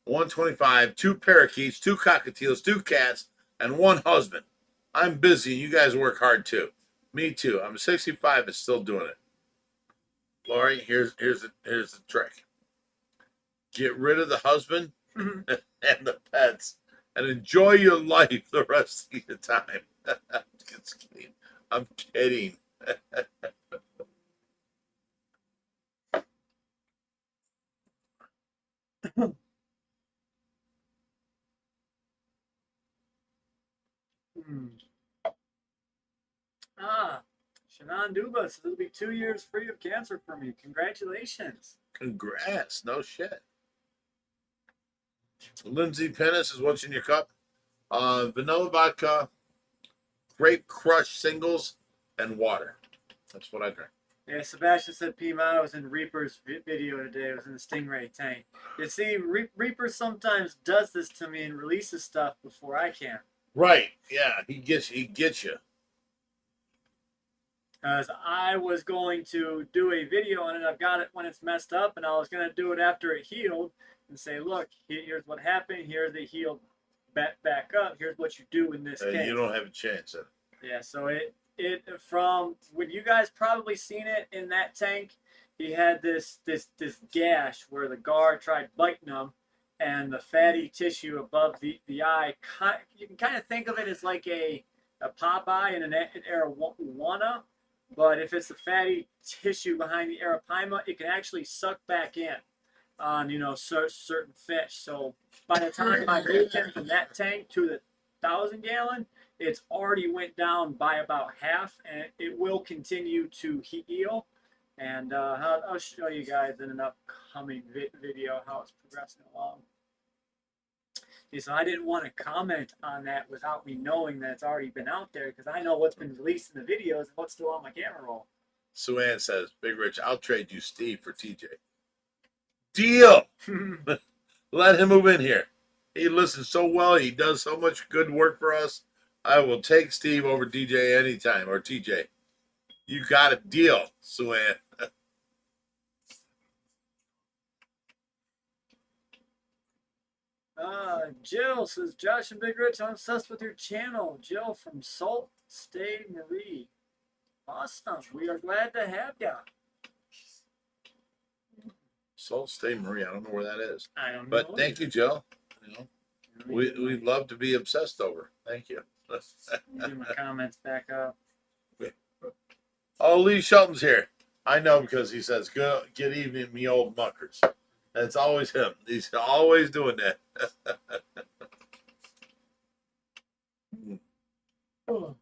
125, two parakeets, two cockatiels, two cats, and one husband. I'm busy. You guys work hard too. Me too. I'm 65 and still doing it. Lori, here's the trick. Get rid of the husband and the pets and enjoy your life the rest of the time. Just kidding. I'm kidding. Shannon Dubas, it'll be 2 years free of cancer for me. Congratulations. Congrats. No shit. Lindsay Pennis is what's in your cup. Vanilla vodka, grape crush singles, and water. That's what I drink. Yeah, Sebastian said Pima. I was in Reaper's video today. I was in the Stingray tank. You see, Reaper sometimes does this to me and releases stuff before I can. Right. Yeah. He gets you. Because I was going to do a video on it. I've got it when it's messed up, and I was going to do it after it healed and say, look, here's what happened. Here's the healed back up. Here's what you do in this case. You don't have a chance. Yeah, so it from when you guys probably seen it in that tank, he had this gash where the gar tried biting him, and the fatty tissue above the eye. You can kind of think of it as like a Popeye and an arowana, but if it's the fatty tissue behind the arapaima, it can actually suck back in on certain fish. So by the time I moved him from that tank to the 1,000-gallon, it's already went down by about half, and it will continue to heal. And I'll show you guys in an upcoming video how it's progressing along. So I didn't want to comment on that without me knowing that it's already been out there, because I know what's been released in the videos and what's still on my camera roll. Sue Ann says, Big Rich, I'll trade you Steve for TJ. Deal! Let him move in here. He listens so well. He does so much good work for us. I will take Steve over DJ anytime, or TJ. You got a deal, Sue Ann. Jill says, Josh and Big Rich, I'm obsessed with your channel. Jill from Salt Stay Marie. Awesome. We are glad to have you. Salt Stay Marie. I don't know where that is. I don't know. But thank you, Jill. We'd love to be obsessed over. Thank you. Do my comments back up. Oh, Lee Shelton's here. I know, because he says, good evening, me old muckers. That's always him. He's always doing that. Oh,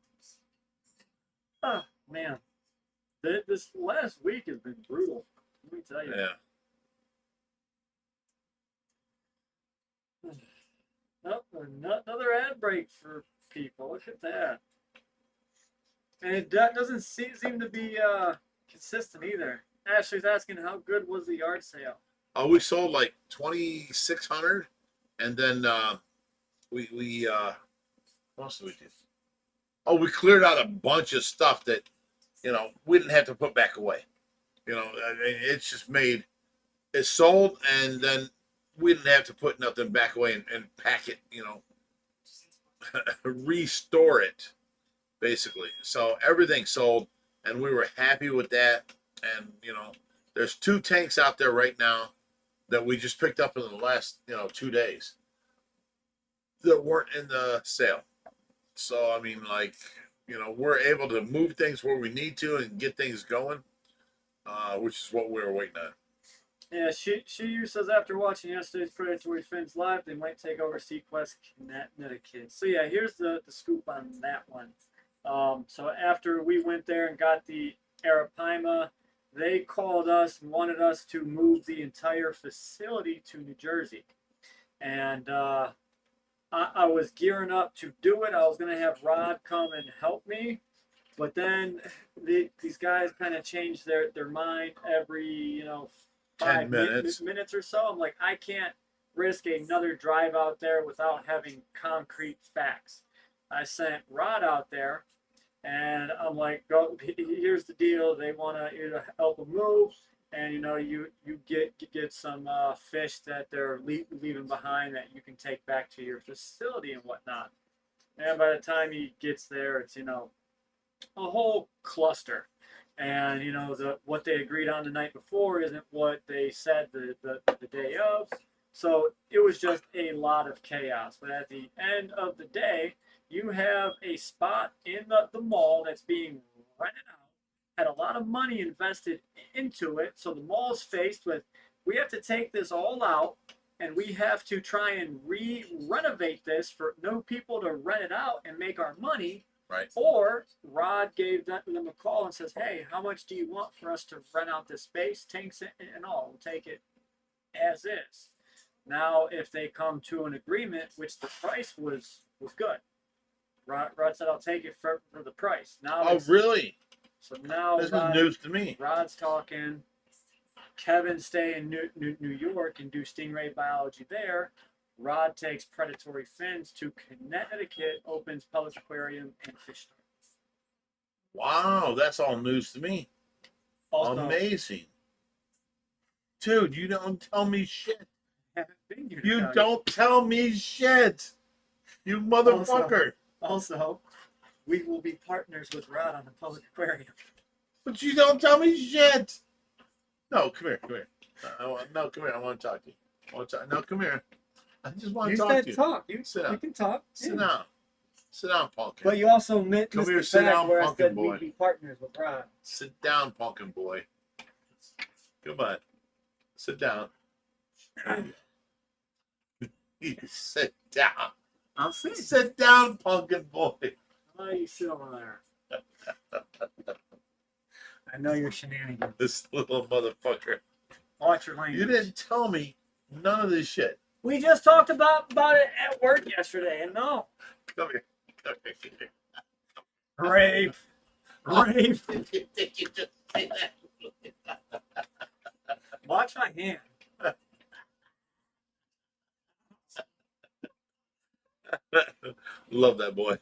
man. This last week has been brutal. Let me tell you. Yeah. Oh, another ad break for people. Look at that. And it doesn't seem to be consistent either. Ashley's asking, how good was the yard sale? Oh, we sold like 2,600, and then we what else did we do? Oh, we cleared out a bunch of stuff that we didn't have to put back away. I mean, it's just made it sold, and then we didn't have to put nothing back away and pack it. Restore it basically. So everything sold, and we were happy with that. And there's 2 tanks out there right now that we just picked up in the last 2 days that weren't in the sale. So I mean, we're able to move things where we need to and get things going, which is what we were waiting on. Yeah, she says after watching yesterday's Predatory Fins live, they might take over Sequest Connecticut. So yeah, here's the scoop on that one. So after we went there and got the arapaima, they called us and wanted us to move the entire facility to New Jersey. And I was gearing up to do it. I was going to have Rod come and help me. But then these guys kind of changed their mind every, 10 5 minutes or so. I'm like, I can't risk another drive out there without having concrete facts. I sent Rod out there, and I'm like, go, here's the deal. They want to help them move. and you know you get some fish that they're leaving behind that you can take back to your facility and whatnot. And by the time he gets there, it's a whole cluster. And what they agreed on the night before isn't what they said the day of. So it was just a lot of chaos. But at the end of the day, you have a spot in the mall that's being rented out, had a lot of money invested into it. So the mall's faced with, we have to take this all out and we have to try and renovate this for no people to rent it out and make our money. Right. Or Rod gave them a call and says, hey, how much do you want for us to rent out this space, tanks and all? We'll take it as is. Now, if they come to an agreement, which the price was good, Rod said, I'll take it for the price. Now, Oh, really? So now This is news to me. Rod's talking. Kevin stay in New York and do stingray biology there. Rod takes predatory fins to Connecticut, opens public aquarium and fish store. Wow, that's all news to me. Also, Amazing. Dude, you don't tell me shit. haven't been here to You tell don't tell me shit. You motherfucker. Also, we will be partners with Rod on the public aquarium. But you don't tell me shit. No, come here. No, come here. I want to talk to you. No, come here. I just want to talk to you. Talk. Sit down. You can talk. Sit down. Sit down, pumpkin. But you also missed Come the here, sit fact down, where I pumpkin said boy. we'd be partners with Rod. Sit down, pumpkin boy. Come on. Sit down. You sit down. I'll see. Sit down, pumpkin boy. Why you sit over there? I know your shenanigans. This little motherfucker. Watch your language. You didn't tell me none of this shit. We just talked about it at work yesterday, and no. Come here. Come here. Rape. Rape. Did you just say that? Watch my hand. Love that boy.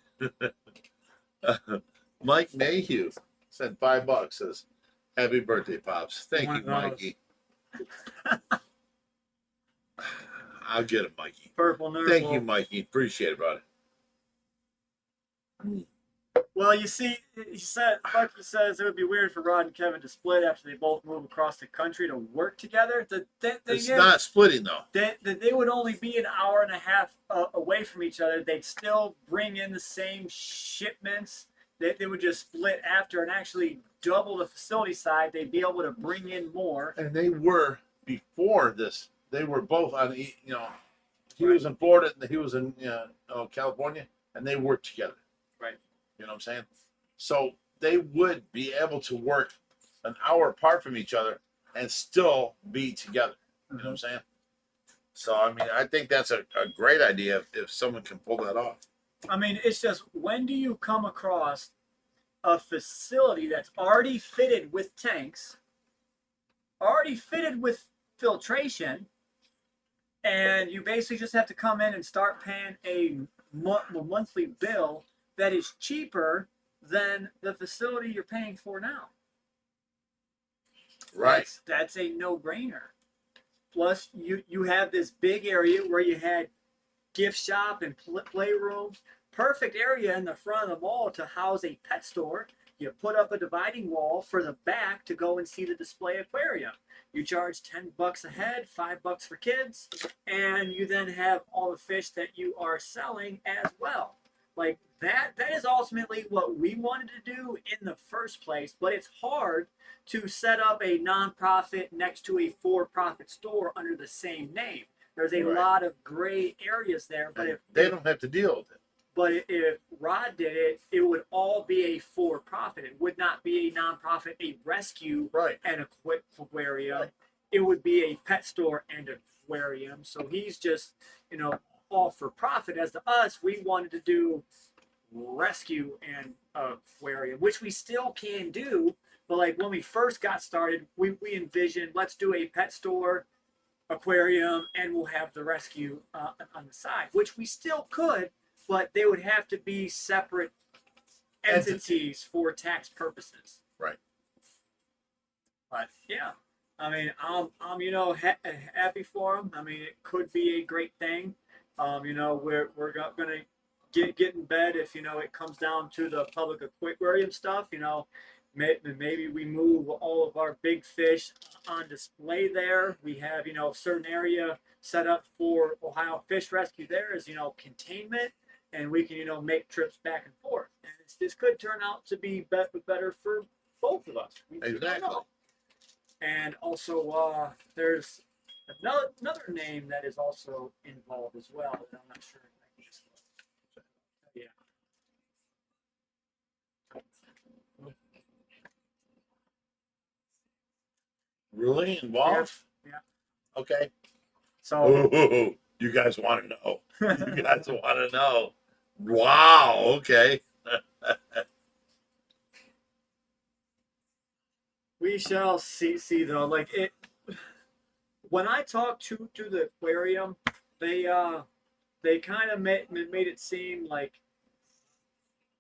Mike Mayhew sent $5. Says, "Happy birthday, pops." Thank you, Mikey. I'll get it, Mikey. Purple nurple. Thank you, Mikey. Appreciate it, brother. Well, you see, Bucky says it would be weird for Rod and Kevin to split after they both move across the country to work together. The thing It's is, not splitting though. they would only be an hour and a half away from each other. They'd still bring in the same shipments. They would just split after and actually double the facility side. They'd be able to bring in more. And they were before this. They were both on. He was in Florida and he was in California, and they worked together. Right. You know what I'm saying? So they would be able to work an hour apart from each other and still be together. You know what I'm saying? So, I mean, I think that's a great idea if someone can pull that off. I mean, it's just, when do you come across a facility that's already fitted with tanks, already fitted with filtration, and you basically just have to come in and start paying a monthly bill that is cheaper than the facility you're paying for now? Right. That's a no-brainer. Plus, you have this big area where you had gift shop and playrooms. Perfect area in the front of the mall to house a pet store. You put up a dividing wall for the back to go and see the display aquarium. You charge $10 a head, $5 for kids, and you then have all the fish that you are selling as well. Like that is ultimately what we wanted to do in the first place, but it's hard to set up a nonprofit next to a for-profit store under the same name. There's a lot of gray areas there, but if they don't have to deal with it. But if Rod did it, it would all be a for-profit. It would not be a nonprofit, a rescue, and aquarium. Right. It would be a pet store and aquarium. So he's just, all for profit. As to us, we wanted to do rescue and aquarium, which we still can do. But like when we first got started, we envisioned, let's do a pet store, aquarium, and we'll have the rescue on the side, which we still could. But they would have to be separate entities for tax purposes. Right. But yeah, I mean, I'm happy for them. I mean, it could be a great thing. We're gonna get in bed if it comes down to the public aquarium stuff. Maybe we move all of our big fish on display there. We have a certain area set up for Ohio Fish Rescue. There is containment, and we can make trips back and forth. And this could turn out to be better for both of us. We don't Exactly. know. And also, there's another name that is also involved as well. That I'm not sure if I can disclose. Yeah. Really involved? Yeah. Okay. So Ooh, you guys want to know? You guys want to know? Wow. Okay. we shall see though. Like it when I talked to the aquarium, they kind of made it seem like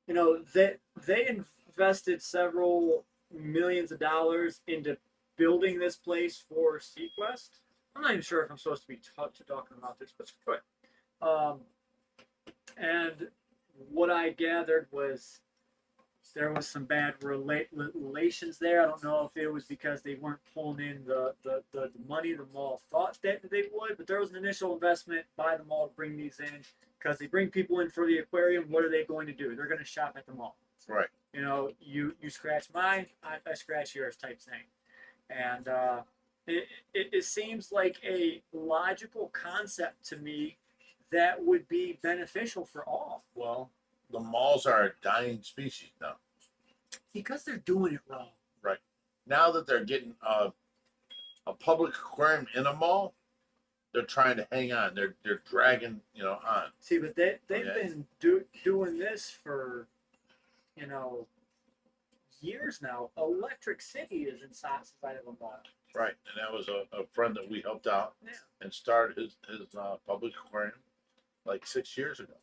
they invested several millions of dollars into building this place for Sequest. I'm not even sure if I'm supposed to be talking about this, but screw it. And what I gathered was there was some bad relations there. I don't know if it was because they weren't pulling in the money the mall thought that they would, but there was an initial investment by the mall to bring these in because they bring people in for the aquarium. What are they going to do? They're going to shop at the mall. Right. You scratch mine, I scratch yours type thing. And it seems like a logical concept to me that would be beneficial for all. Well, the malls are a dying species now. Because they're doing it wrong. Right. Now that they're getting a public aquarium in a mall, they're trying to hang on. They're dragging on. See, but they've been doing this for years now. Electric City is inside of a mall. Right, and that was a friend that we helped out Yeah. and started his public aquarium like 6 years ago.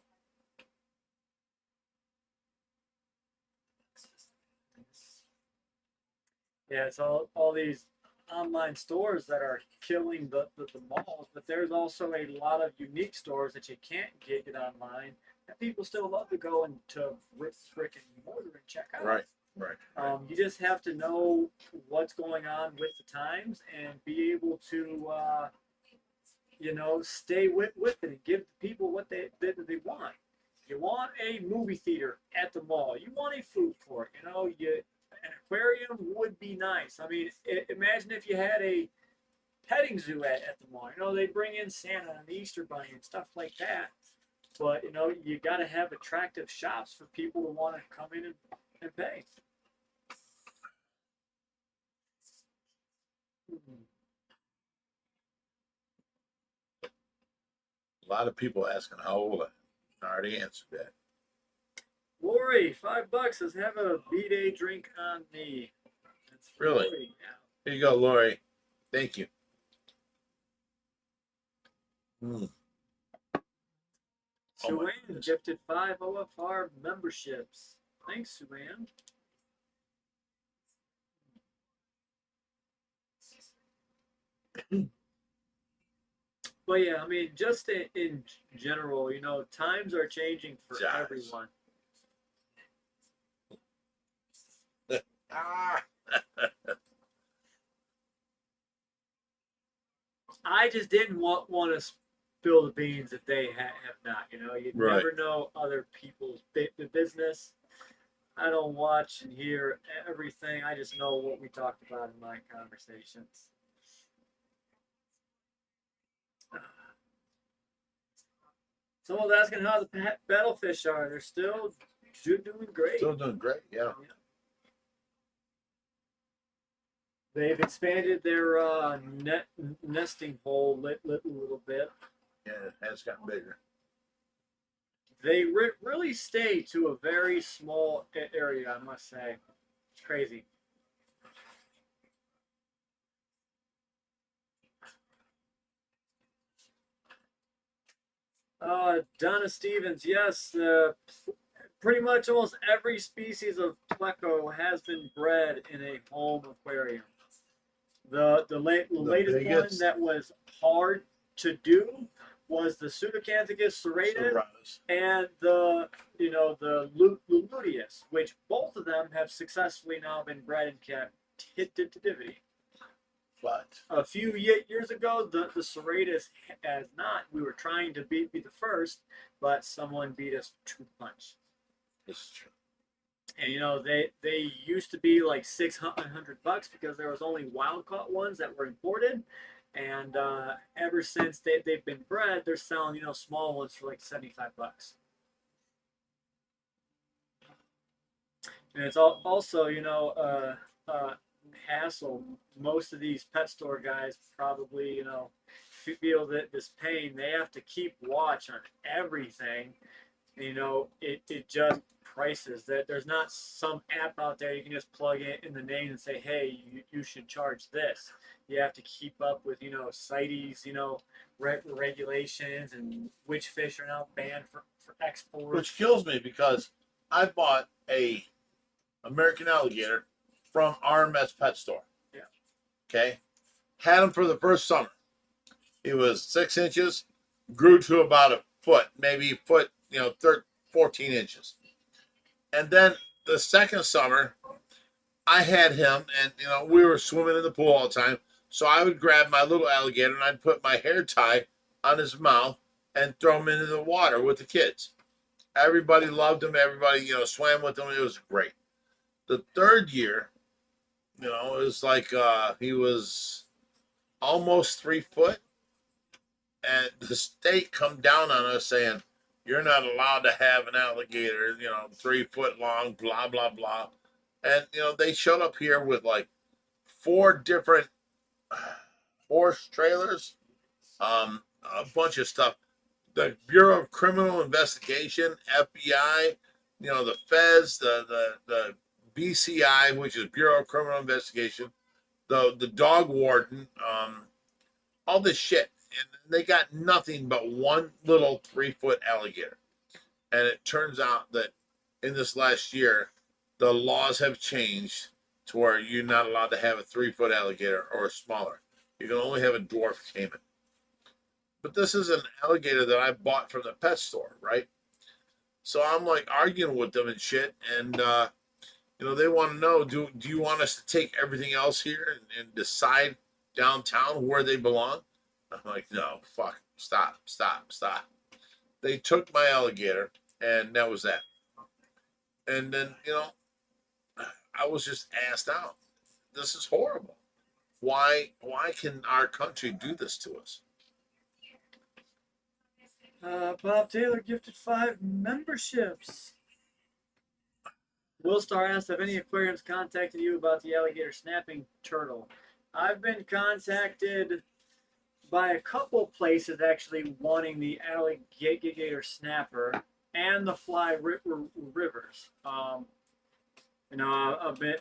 Yeah, it's all these online stores that are killing the malls, but there's also a lot of unique stores that you can't get online that people still love to go into brick and mortar and check out. Right. You just have to know what's going on with the times and be able to stay with it and give the people what they want. You want a movie theater at the mall. You want a food court. An aquarium would be nice. I mean, imagine if you had a petting zoo at the mall. They bring in Santa and the Easter Bunny and stuff like that. But you got to have attractive shops for people to want to come in and pay. A lot of people asking how old I am. I already answered that. Lori, $5 says have a B-Day drink on me. That's Really? Lori. Yeah. Here you go, Lori. Thank you. Oh my Suan goodness. gifted 5 OFR memberships. Thanks, Suan. But yeah, I mean, just in general, times are changing for Yes. everyone. Ah. I just didn't want to spill the beans if they have not. You Right. never know other people's business. I don't watch and hear everything. I just know what we talked about in my conversations. Someone's asking how the battlefish are. They're still doing great. Still doing great, yeah. They've expanded their nesting hole a little bit. Yeah, it has gotten bigger. They really stay to a very small area, I must say. It's crazy. Donna Stevens, yes, pretty much almost every species of pleco has been bred in a home aquarium. The latest one biggest. that was hard to do was the Pseudocanthicus serratus Serratus. and the Luludius, which both of them have successfully now been bred in captivity. But A few years ago, the Serratus has not. We were trying to be the first, but someone beat us to punch. this is true. And they used to be like $600 because there was only wild caught ones that were imported, and ever since they've been bred, they're selling small ones for like $75. And it's also hassle. Most of these pet store guys probably feel that this pain. They have to keep watch on everything. It just prices that there's not some app out there you can just plug in the name and say, hey, you should charge this. You have to keep up with CITES regulations and which fish are now banned for export. Which kills me because I bought a American alligator from RMS Pet Store. Yeah. Okay. Had him for the first summer. He was 6 inches, grew to about a foot, maybe a foot, 14 inches. And then the second summer, I had him, and we were swimming in the pool all the time. So I would grab my little alligator and I'd put my hair tie on his mouth and throw him into the water with the kids. Everybody loved him. Everybody, swam with him. It was great. The third year, it was like he was almost 3 foot, and the state come down on us saying, you're not allowed to have an alligator, 3 foot long, blah, blah, blah. And, they showed up here with like 4 different horse trailers, a bunch of stuff. The Bureau of Criminal Investigation, FBI, the feds, the BCI, which is Bureau of Criminal Investigation, the dog warden, all this shit. And they got nothing but one little 3 foot alligator. And it turns out that in this last year, the laws have changed to where you're not allowed to have a 3 foot alligator or smaller. You can only have a dwarf caiman. But this is an alligator that I bought from the pet store, right? So I'm like arguing with them and shit. And, they want to know, do you want us to take everything else here and decide downtown where they belong? I'm like, no, fuck, stop. They took my alligator, and that was that. And then, I was just asked out. This is horrible. Why can our country do this to us? Bob Taylor gifted 5 memberships. Will Star asked, have any aquariums contacted you about the alligator snapping turtle? I've been contacted by a couple places actually wanting the alligator snapper and the fly rivers. I've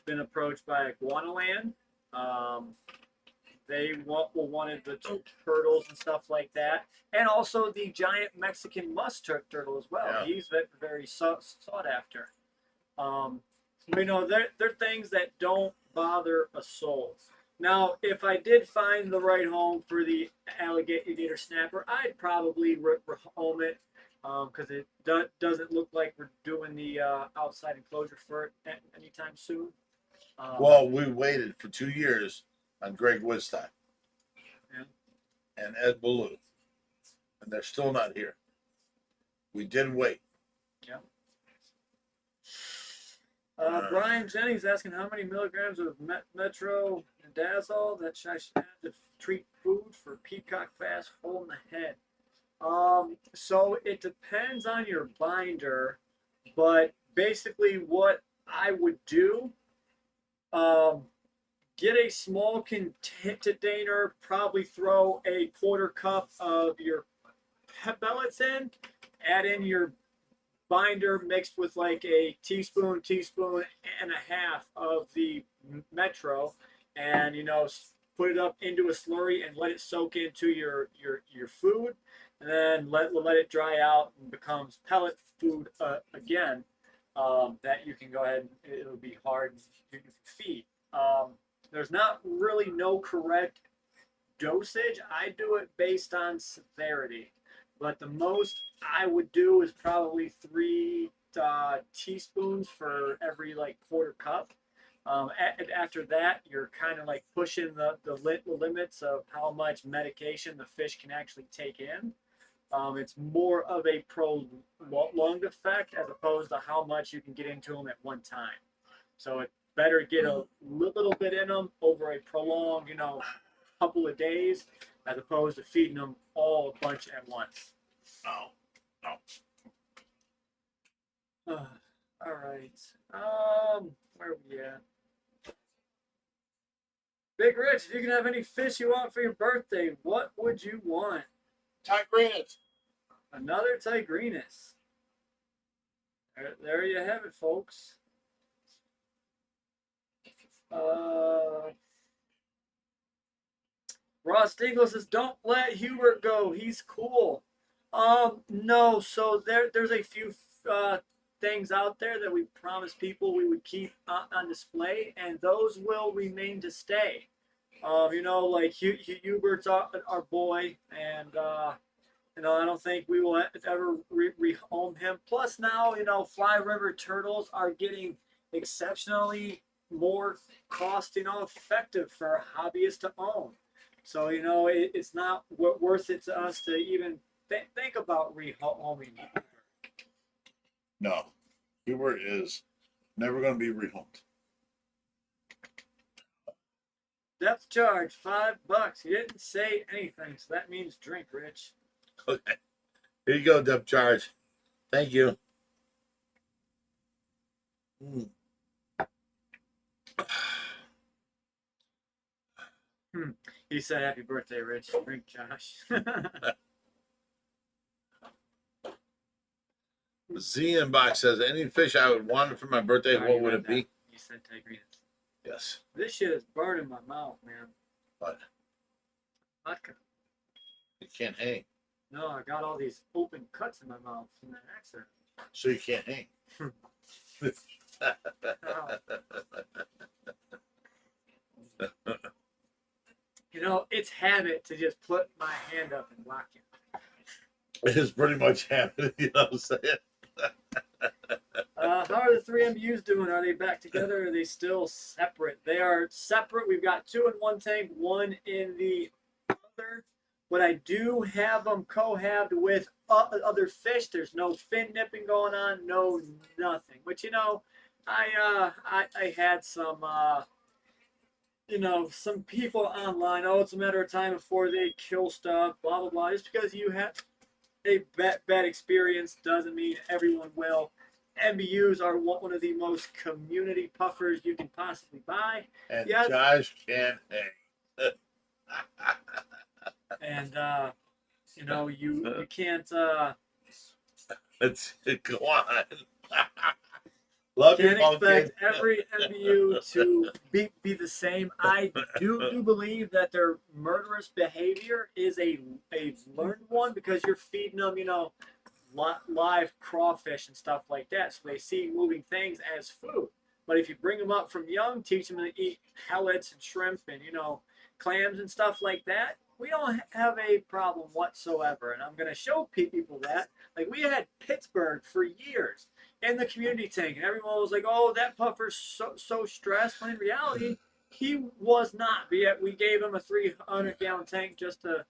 been approached by Iguanaland. They wanted the turtles and stuff like that, and also the giant Mexican musk turtle as well. Yeah. He's very sought after. They're things that don't bother a soul. Now, if I did find the right home for the alligator snapper, I'd probably rehome it because it doesn't look like we're doing the outside enclosure for it anytime soon. Well, we waited for 2 years on Greg Woodstock and Ed Ballou, and they're still not here. We did wait. Yeah. Brian Jennings asking how many milligrams of metronidazole that I should have to treat food for peacock bass hole in the head. So it depends on your binder, but basically what I would do, get a small container, probably throw a 1/4 cup of your pellets in, add in your binder mixed with like a teaspoon and a half of the metro, and put it up into a slurry and let it soak into your food, and then let it dry out and becomes pellet food again. That you can go ahead and it'll be hard to feed. there's not really no correct dosage. I do it based on severity, but the most I would do is probably 3 teaspoons for every like quarter cup. After that, you're kind of like pushing the limits of how much medication the fish can actually take in. It's more of a prolonged effect as opposed to how much you can get into them at one time. So it's better get a little bit in them over a prolonged, couple of days, as opposed to feeding them all a bunch at once. No, no. All right. Where are we at? Big Rich, if you can have any fish you want for your birthday, what would you want? Tigrinas. Another tigrinus. There you have it, folks. Ross Dingle says, "Don't let Hubert go. He's cool." No. So there's a few things out there that we promised people we would keep on display, and those will remain to stay. Like Hubert's our boy, and I don't think we will ever rehome him. Plus, now Fly River turtles are getting exceptionally more cost effective for hobbyists to own. So it's not worth it to us to even think about rehoming. No, Hubert is never going to be rehomed. Depth charge $5. He didn't say anything, so that means drink, Rich. Okay, here you go, depth charge. Thank you. He said, "Happy birthday, Rich." Drink, Josh. Z Box says, any fish I would want for my birthday, Sorry, what would it be? You said tigrinus. Yes. This shit is burning my mouth, man. But Vodka. you can't hang. No, I got all these open cuts in my mouth from that accident. So you can't hang. It's habit to just put my hand up and block it. It is pretty much happening, you know what I'm saying? How are the 3 MBUs doing? Are they back together or are they still separate? They are separate. We've got 2 in one tank, 1 in the other. But I do have them cohabbed with other fish. There's no fin nipping going on, no nothing. But I had some some people online. Oh, it's a matter of time before they kill stuff. Blah blah blah. Just because you have a bad experience doesn't mean everyone will. MBUs are one of the most community puffers you can possibly buy. And Yes. Josh can't hang. And you can't Let's go on. Love you, can't pumpkin. expect every MBU to be the same. I do believe that their murderous behavior is a learned one because you're feeding them, live crawfish and stuff like that. So they see moving things as food. But if you bring them up from young, teach them to eat pellets and shrimp and, clams and stuff like that, we don't have a problem whatsoever. And I'm going to show people that. Like, we had Pittsburgh for years in the community tank, and everyone was like, "Oh, that puffer's so stressed." When in reality, he was not. Yet we gave him a 300-gallon tank just to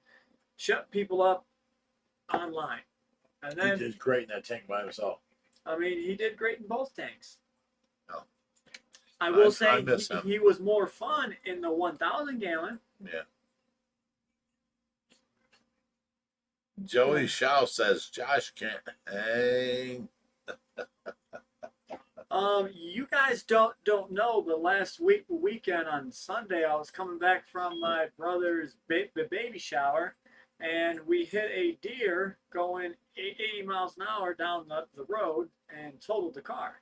shut people up online. And then He did great in that tank by himself. I mean, he did great in both tanks. No. I will I say miss him. he was more fun in the 1,000-gallon. Yeah. Joey Shaw says Josh can't hang. You guys don't know, but last weekend on Sunday, I was coming back from my brother's baby shower, and we hit a deer going 80 miles an hour down the road and totaled the car.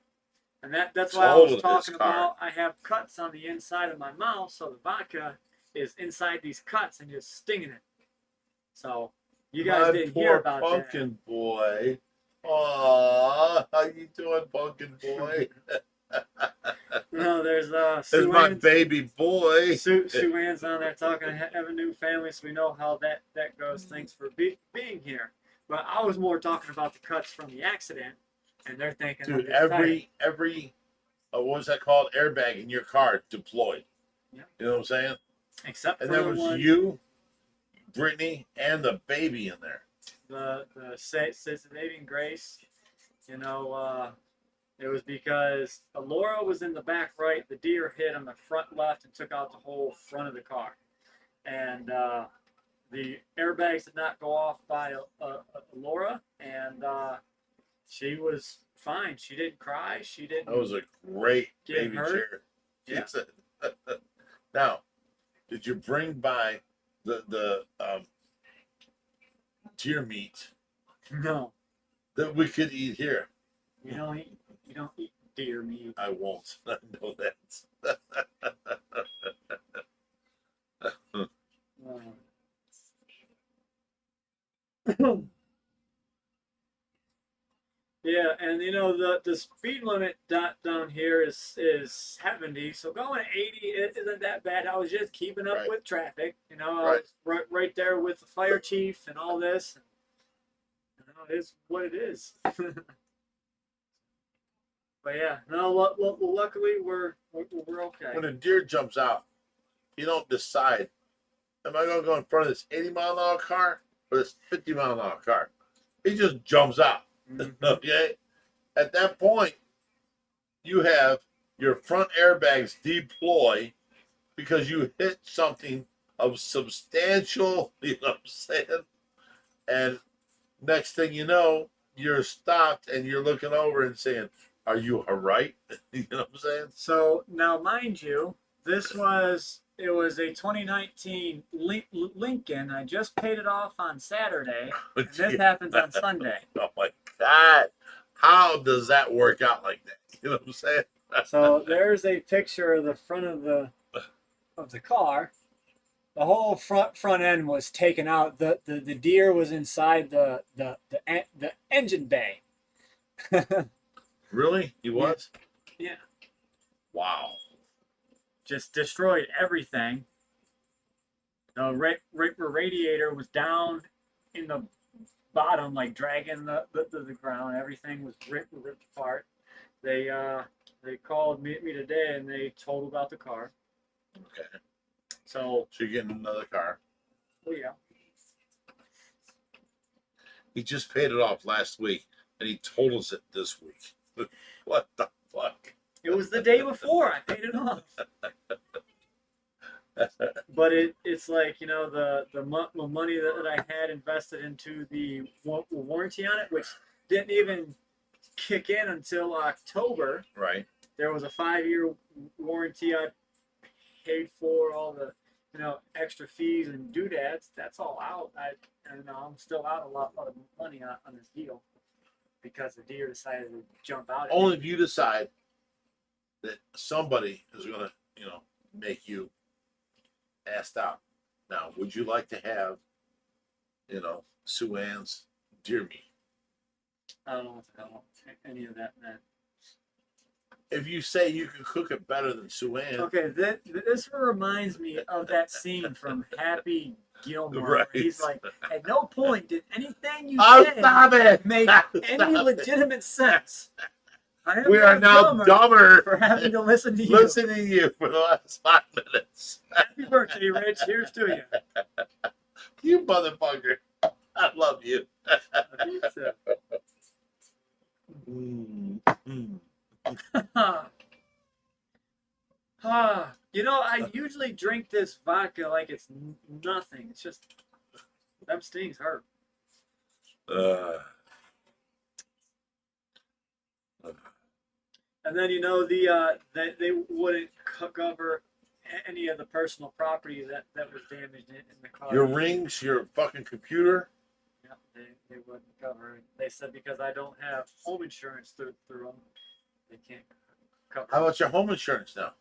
And that's why I was Totaled his talking car. about I have cuts on the inside of my mouth, so the vodka is inside these cuts and just stinging it. So you guys My didn't poor hear about pumpkin boy. Aw, how you doing, pumpkin boy? No, there's There's my Sue-Ann's, baby boy. Sue-Ann's on there talking have a new family, so we know how that goes. Thanks for being here. But I was more talking about the cuts from the accident, and they're thinking Dude, of this every what was that called? Airbag in your car deployed. Yeah. You know what I'm saying? except for And there the was ones, you, Brittany, and the baby in there. the saving grace. You know, it was because Laura was in the back right, the deer hit on the front left and took out the whole front of the car, and the airbags did not go off by Laura, and she was fine. She didn't cry. She didn't. That was a great Get baby hurt? chair. Yeah. Now, did you bring by the deer meat No, that we could eat here? you don't eat deer meat. I won't. I know that. Yeah, and you know the speed limit down here is 70, so going 80 isn't that bad. I was just keeping up Right. with traffic, you know. I Right. was right there with the fire chief and all this. You know, it's what it is. But yeah, no. Luckily we're okay. When a deer jumps out, you don't decide, am I going to go in front of this 80-mile-an-hour car or this 50-mile-an-hour car? He just jumps out. Mhm. Okay? At that point, you have your front airbags deploy because you hit something of substantial, you know what I'm saying? And next thing you know, you're stopped and you're looking over and saying, are you all right? You know what I'm saying? So now, mind you, it was a 2019 Lincoln. I just paid it off on Saturday, and this happens on Sunday. Oh my God. How does that work out like that? You know what I'm saying? So there's a picture of the front of the car. The whole front end was taken out. The deer was inside the engine bay. Really? He was? Yeah. Wow. Just destroyed everything. The radiator was down in the bottom, like dragging the ground. Everything was ripped apart. They called me today and they totaled out the car. Okay. So you're getting another car. oh yeah. He just paid it off last week and he totals it this week. What the fuck? It was the day before I paid it off. But it's like, you know, the money that I had invested into the warranty on it, which didn't even kick in until October. Right. There was a 5-year warranty. I paid for all the, you know, extra fees and doodads. That's all out. I'm still out a lot of money on this deal because the deer decided to jump out. Only if you decide that somebody is going to, you know, make you asked out. Now, would you like to have, you know, Sue-Ann's deer meat? I don't know what the hell any of that meant. If you say you can cook it better than Sue-Ann, Okay, this reminds me of that scene from Happy Gilmore. Right. Where he's like, at no point did anything you oh, said stop it! make any Stop it. legitimate sense. I am We not are now dumber for having to listen to you. listening to you for the last 5 minutes. Happy birthday, Rich. Here's to you. You motherfucker. I love you. So, you know, I usually drink this vodka like it's nothing. It's just, them stings hurt. And then, you know, they wouldn't cover any of the personal property that was damaged in the car. Your rings, your fucking computer. Yeah, they wouldn't cover it. They said because I don't have home insurance through them, they can't cover How it. about your home insurance now?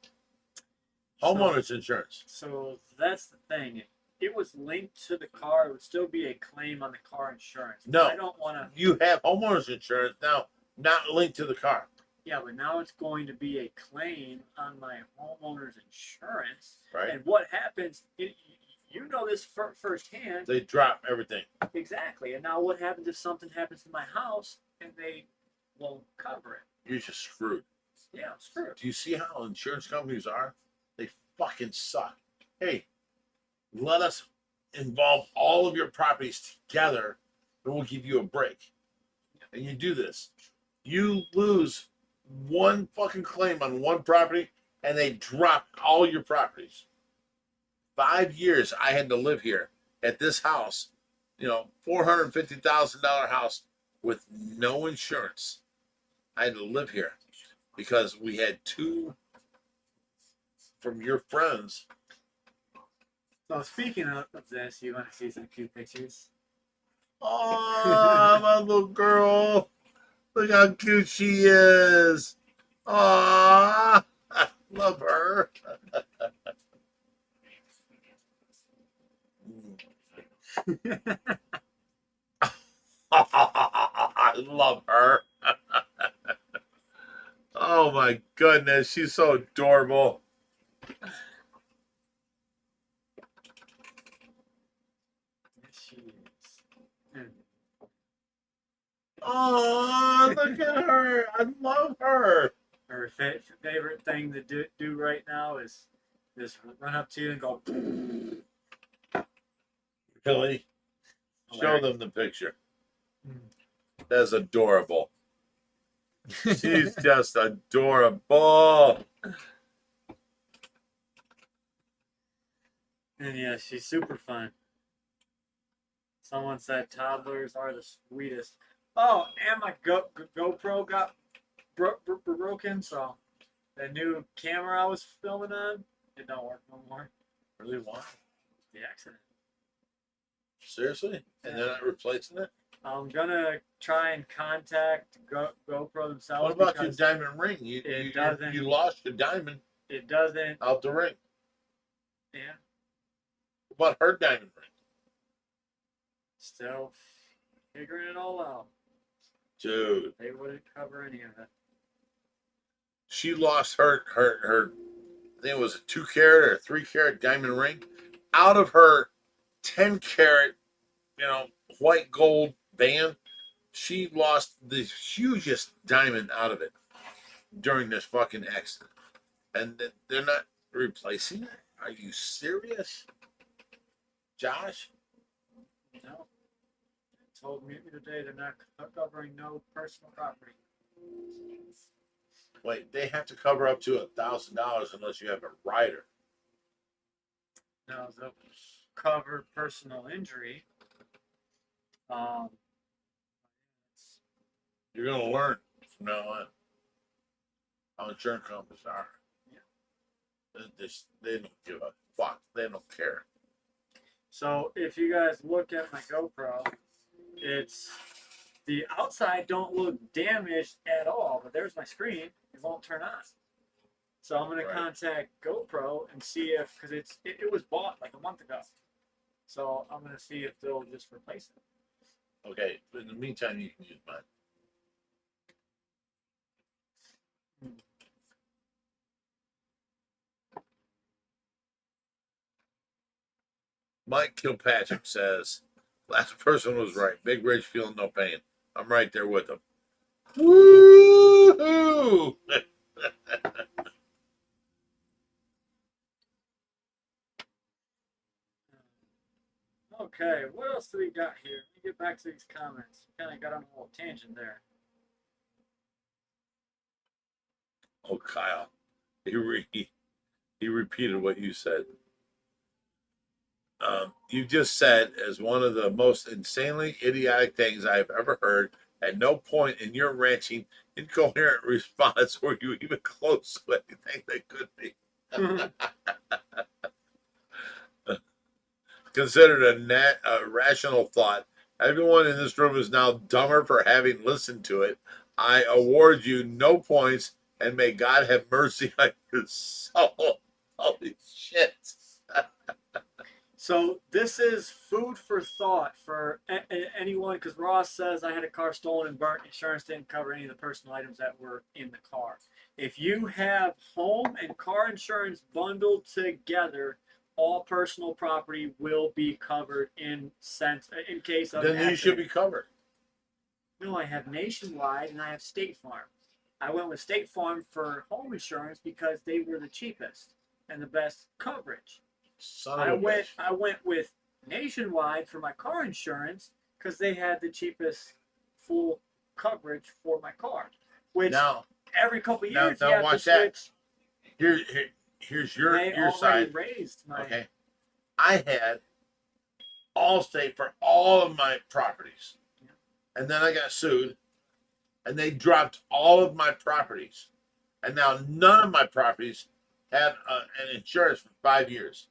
Homeowners insurance. So that's the thing. If it was linked to the car, it would still be a claim on the car insurance. No. I don't want to. You have homeowners insurance now, not linked to the car. Yeah, but now it's going to be a claim on my homeowner's insurance. Right. And what happens? You know this firsthand. They drop everything. Exactly. And now what happens if something happens to my house and they won't cover it? You're just screwed. Yeah, I'm screwed. Do you see how insurance companies are? They fucking suck. Hey, let us involve all of your properties together and we'll give you a break. And you do this. You lose one fucking claim on one property and they drop all your properties. 5 years I had to live here at this house, $450,000 house with no insurance. I had to live here because we had two from your friends. So speaking of this, you want to see some cute pictures? Oh, my little girl. Look how cute she is. Aw, I love her. I love her. Oh my goodness, she's so adorable. Yes, she is. Oh, look at her. I love her. Her favorite thing to do right now is just run up to you and go. Really? Show Hilarious. them the picture. That's adorable. She's just adorable. And yeah, she's super fun. Someone said toddlers are the sweetest. Oh, and my GoPro got broken, so the new camera I was filming on, it don't work no more. Really? Why? The accident. Seriously? And they're not replacing it? I'm gonna try and contact GoPro themselves. What about your because diamond ring? You lost your diamond it doesn't. out the ring. Yeah, What about her diamond ring? still figuring it all out. Dude, They wouldn't cover any of it. she lost her I think it was a 2 carat or 3 carat diamond ring out of her 10 carat, white gold band. She lost the hugest diamond out of it during this fucking accident. And they're not replacing it? Are you serious? Josh? No. They told me today they're not covering no personal property. Wait, they have to cover up to $1,000 unless you have a rider. No, they'll cover personal injury. You're gonna learn from now on how insurance companies are. They don't give a fuck. They don't care. So if you guys look at my GoPro, it's the outside don't look damaged at all, but there's my screen. It won't turn on. So I'm gonna Right. contact GoPro and see if, because it was bought like a month ago. So I'm gonna see if they'll just replace it. Okay, but in the meantime, you can use mine. Mike Kilpatrick says, last person was right. Big Ridge feeling no pain. I'm right there with him. Woo-hoo! Okay, what else do we got here? Let me get back to these comments. Kind of got on a little tangent there. Oh, Kyle, he repeated what you said. You just said, as one of the most insanely idiotic things I've ever heard, at no point in your ranching incoherent response were you even close to anything that could be considered a rational thought. Everyone in this room is now dumber for having listened to it. I award you no points, and may God have mercy on your soul. Holy shit. So this is food for thought for anyone, because Ross says I had a car stolen and burnt. Insurance didn't cover any of the personal items that were in the car. If you have home and car insurance bundled together, all personal property will be covered in case of an Then you should accident. be covered. No, I have Nationwide and I have State Farm. I went with State Farm for home insurance because they were the cheapest and the best coverage. Son of a bitch. I went with Nationwide for my car insurance because they had the cheapest full coverage for my car. Which Now, every couple of now- years now you have to watch that. switch. Here's They your already side. raised my. Okay. I had Allstate for all of my properties. And then I got sued. And they dropped all of my properties. And now none of my properties had an insurance for 5 years.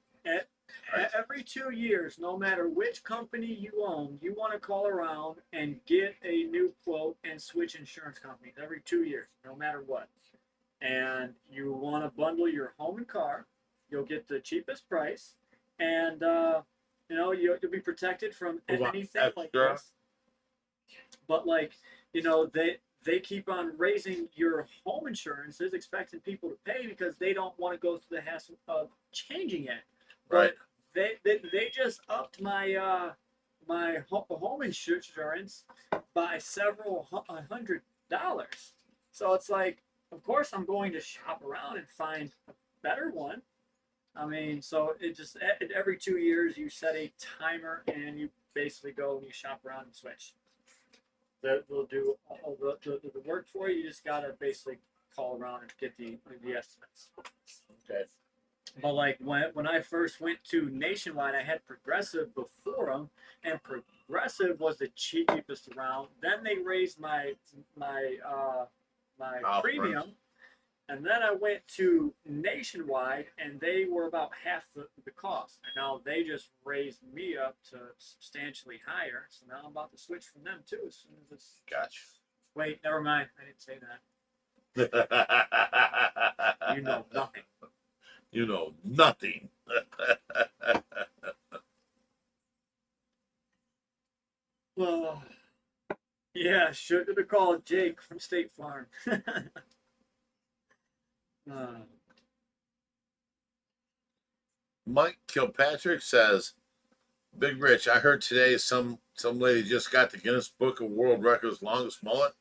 Every 2 years, no matter which company you own, you want to call around and get a new quote and switch insurance companies every 2 years, no matter what. And you want to bundle your home and car, you'll get the cheapest price, and you'll be protected from anything like this. But they keep on raising your home insurances, expecting people to pay because they don't want to go through the hassle of changing it. Right. But they just upped my my home insurance by several $100. So it's like, of course, I'm going to shop around and find a better one. I mean, so it just every 2 years you set a timer and you basically go and you shop around and switch. They'll do all the work for you. You just gotta basically call around and get the estimates. Okay. But like when I first went to Nationwide, I had Progressive before them, and Progressive was the cheapest around. Then they raised my premium, and then I went to Nationwide, and they were about half the cost. And now they just raised me up to substantially higher. So now I'm about to switch from them too as soon as it's. Gotcha. Wait, never mind. I didn't say that. You know nothing. You know nothing. Well, yeah, should have called Jake from State Farm. Mike Kilpatrick says, "Big Rich, I heard today some lady just got the Guinness Book of World Records longest mullet.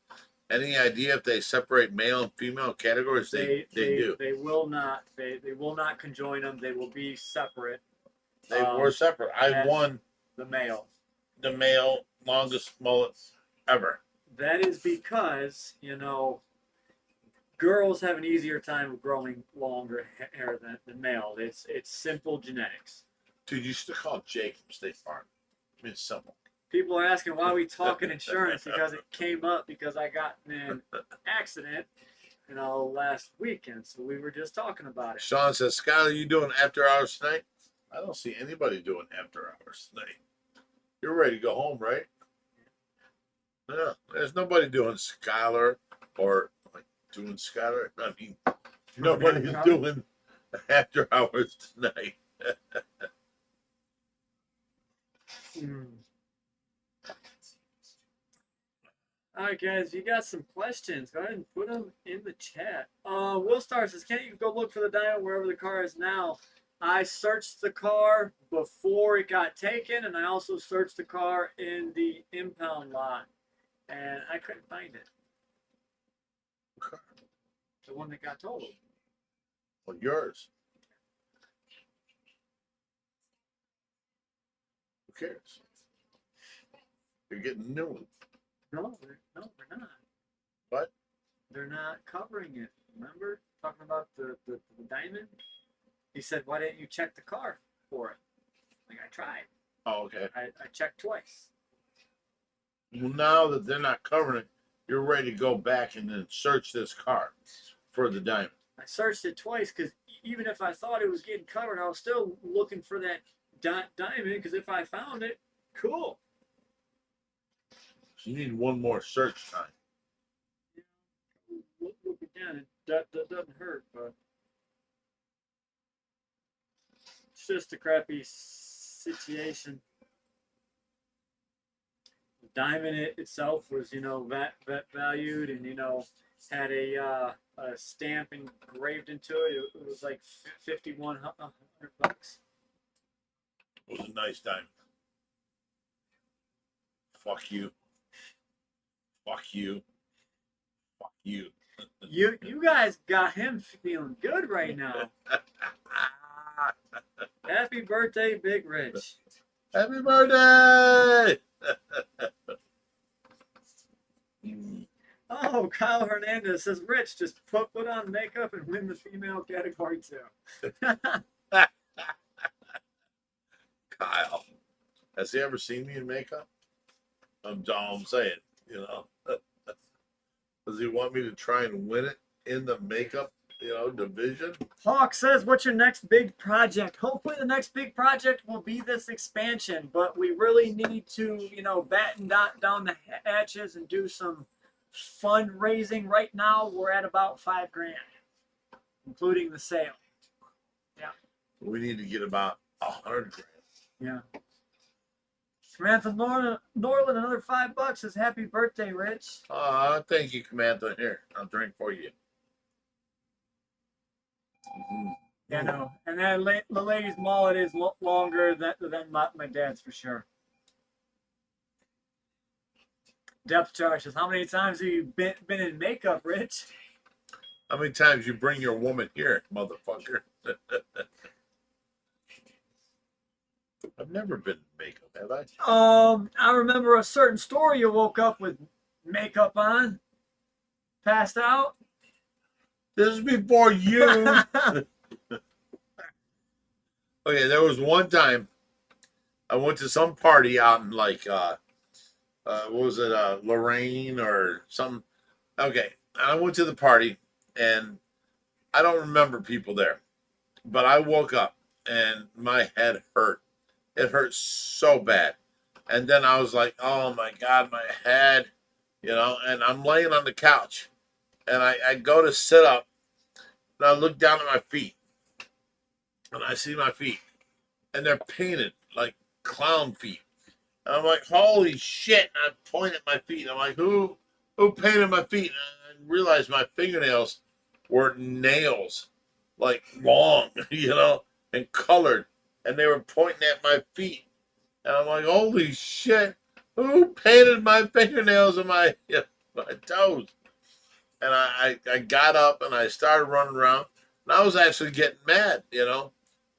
Any idea if they separate male and female categories? They do. They will not. They will not conjoin them. They will be separate. They were separate. I won the male. The male longest mullet ever. That is because girls have an easier time of growing longer hair than males. It's simple genetics. Dude, you should have called Jake from State Farm. I mean, it's simple. People are asking why we talking insurance because it came up because I got in an accident, last weekend. So we were just talking about it. Sean says, Skylar, you doing after hours tonight? I don't see anybody doing after hours tonight. You're ready to go home, right? No, there's nobody doing Skylar or doing Skylar. I mean, nobody's doing after hours tonight. All right, guys, you got some questions. Go ahead and put them in the chat. Will Star says, can't you go look for the diamond wherever the car is now? I searched the car before it got taken, and I also searched the car in the impound lot, and I couldn't find it. The one that got totaled. Well, yours. Who cares? You're getting a new one. No, they're not. What? They're not covering it. Remember talking about the diamond? He said, why didn't you check the car for it? Like, I tried. Oh, okay. I checked twice. Well, now that they're not covering it, you're ready to go back and then search this car for the diamond. I searched it twice because even if I thought it was getting covered, I was still looking for that diamond because if I found it, cool. So you need one more search time. Look again. That doesn't hurt, but it's just a crappy situation. Diamond itself was, vet valued, and had a stamp engraved into it. It was like $5,100. It was a nice time. Fuck you. Fuck you. Fuck you. You guys got him feeling good right now. Happy birthday, Big Rich. Happy birthday! Oh, Kyle Hernandez says, Rich, just put on makeup and win the female category too. Kyle, has he ever seen me in makeup? I'm saying, Does he want me to try and win it in the makeup, division? Hawk says, what's your next big project? Hopefully the next big project will be this expansion, but we really need to, batten down the hatches and do some fundraising. Right now, we're at about $5,000, including the sale. Yeah. We need to get about 100 grand. Yeah. Samantha Norland, another $5 says, happy birthday, Rich. Thank you, Commander. Here, I'll drink for you. Mm-hmm. Yeah, no. And then the lady's mullet is longer than my dad's for sure. Depth charge says, how many times have you been in makeup, Rich? How many times you bring your woman here, motherfucker? I've never been in makeup, have I? I remember a certain story. You woke up with makeup on, passed out. This is before you. Okay, there was one time I went to some party out in what was it, Lorraine or something? Okay, I went to the party and I don't remember people there, but I woke up and my head hurt. It hurt so bad. And then I was like, oh my God, my head, and I'm laying on the couch and I go to sit up and I look down at my feet and I see my feet and they're painted like clown feet. And I'm like, holy shit. And I point at my feet. I'm like, who painted my feet? And I realized my fingernails were nails, like long, and colored. And they were pointing at my feet. And I'm like, holy shit. Who painted my fingernails and my toes? And I got up and I started running around. And I was actually getting mad,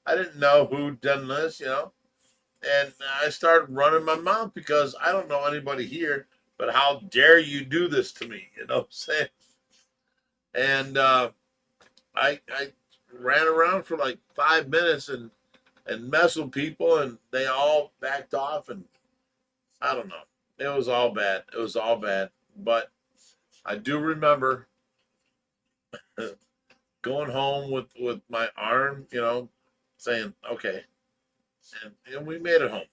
I didn't know who'd done this, And I started running my mouth because I don't know anybody here, but how dare you do this to me? You know what I'm saying? And I ran around for like 5 minutes and messed with people, and they all backed off, and I don't know. It was all bad. It was all bad. But I do remember going home with my arm, saying, okay. And we made it home.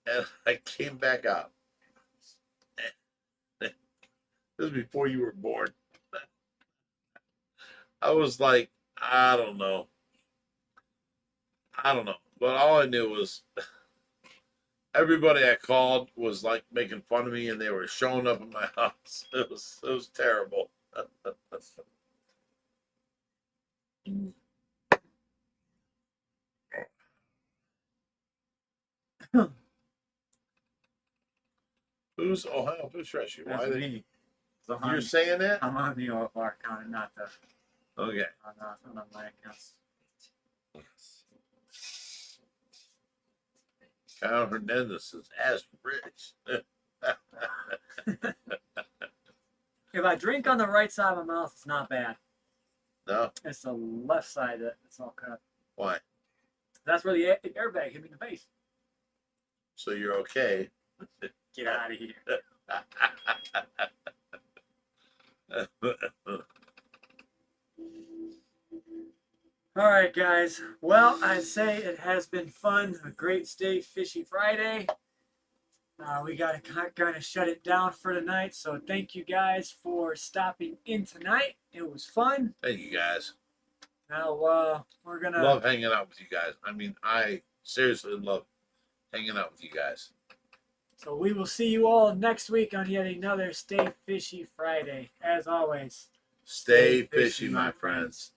And I came back out. This was before you were born. I was like, I don't know. But all I knew was everybody I called was like making fun of me, and they were showing up at my house. It was terrible. Who's Ohio Fish Rescue? Why That's they? me. So You're saying that? I'm on the OFR account, not the Okay. on my account. Kyle Hernandez is as rich. If I drink on the right side of my mouth, it's not bad. No? It's the left side that's all cut. Why? That's where the airbag hit me in the face. So you're okay. Get out of here. All right, guys. Well, I'd say it has been fun. A great stay, Fishy Friday. We got to kind of shut it down for tonight. So thank you guys for stopping in tonight. It was fun. Thank you guys. Now we're gonna Love hanging out with you guys. I mean, I Seriously, love hanging out with you guys. So we will see you all next week on yet another Stay Fishy Friday. As always, Stay fishy, my friends.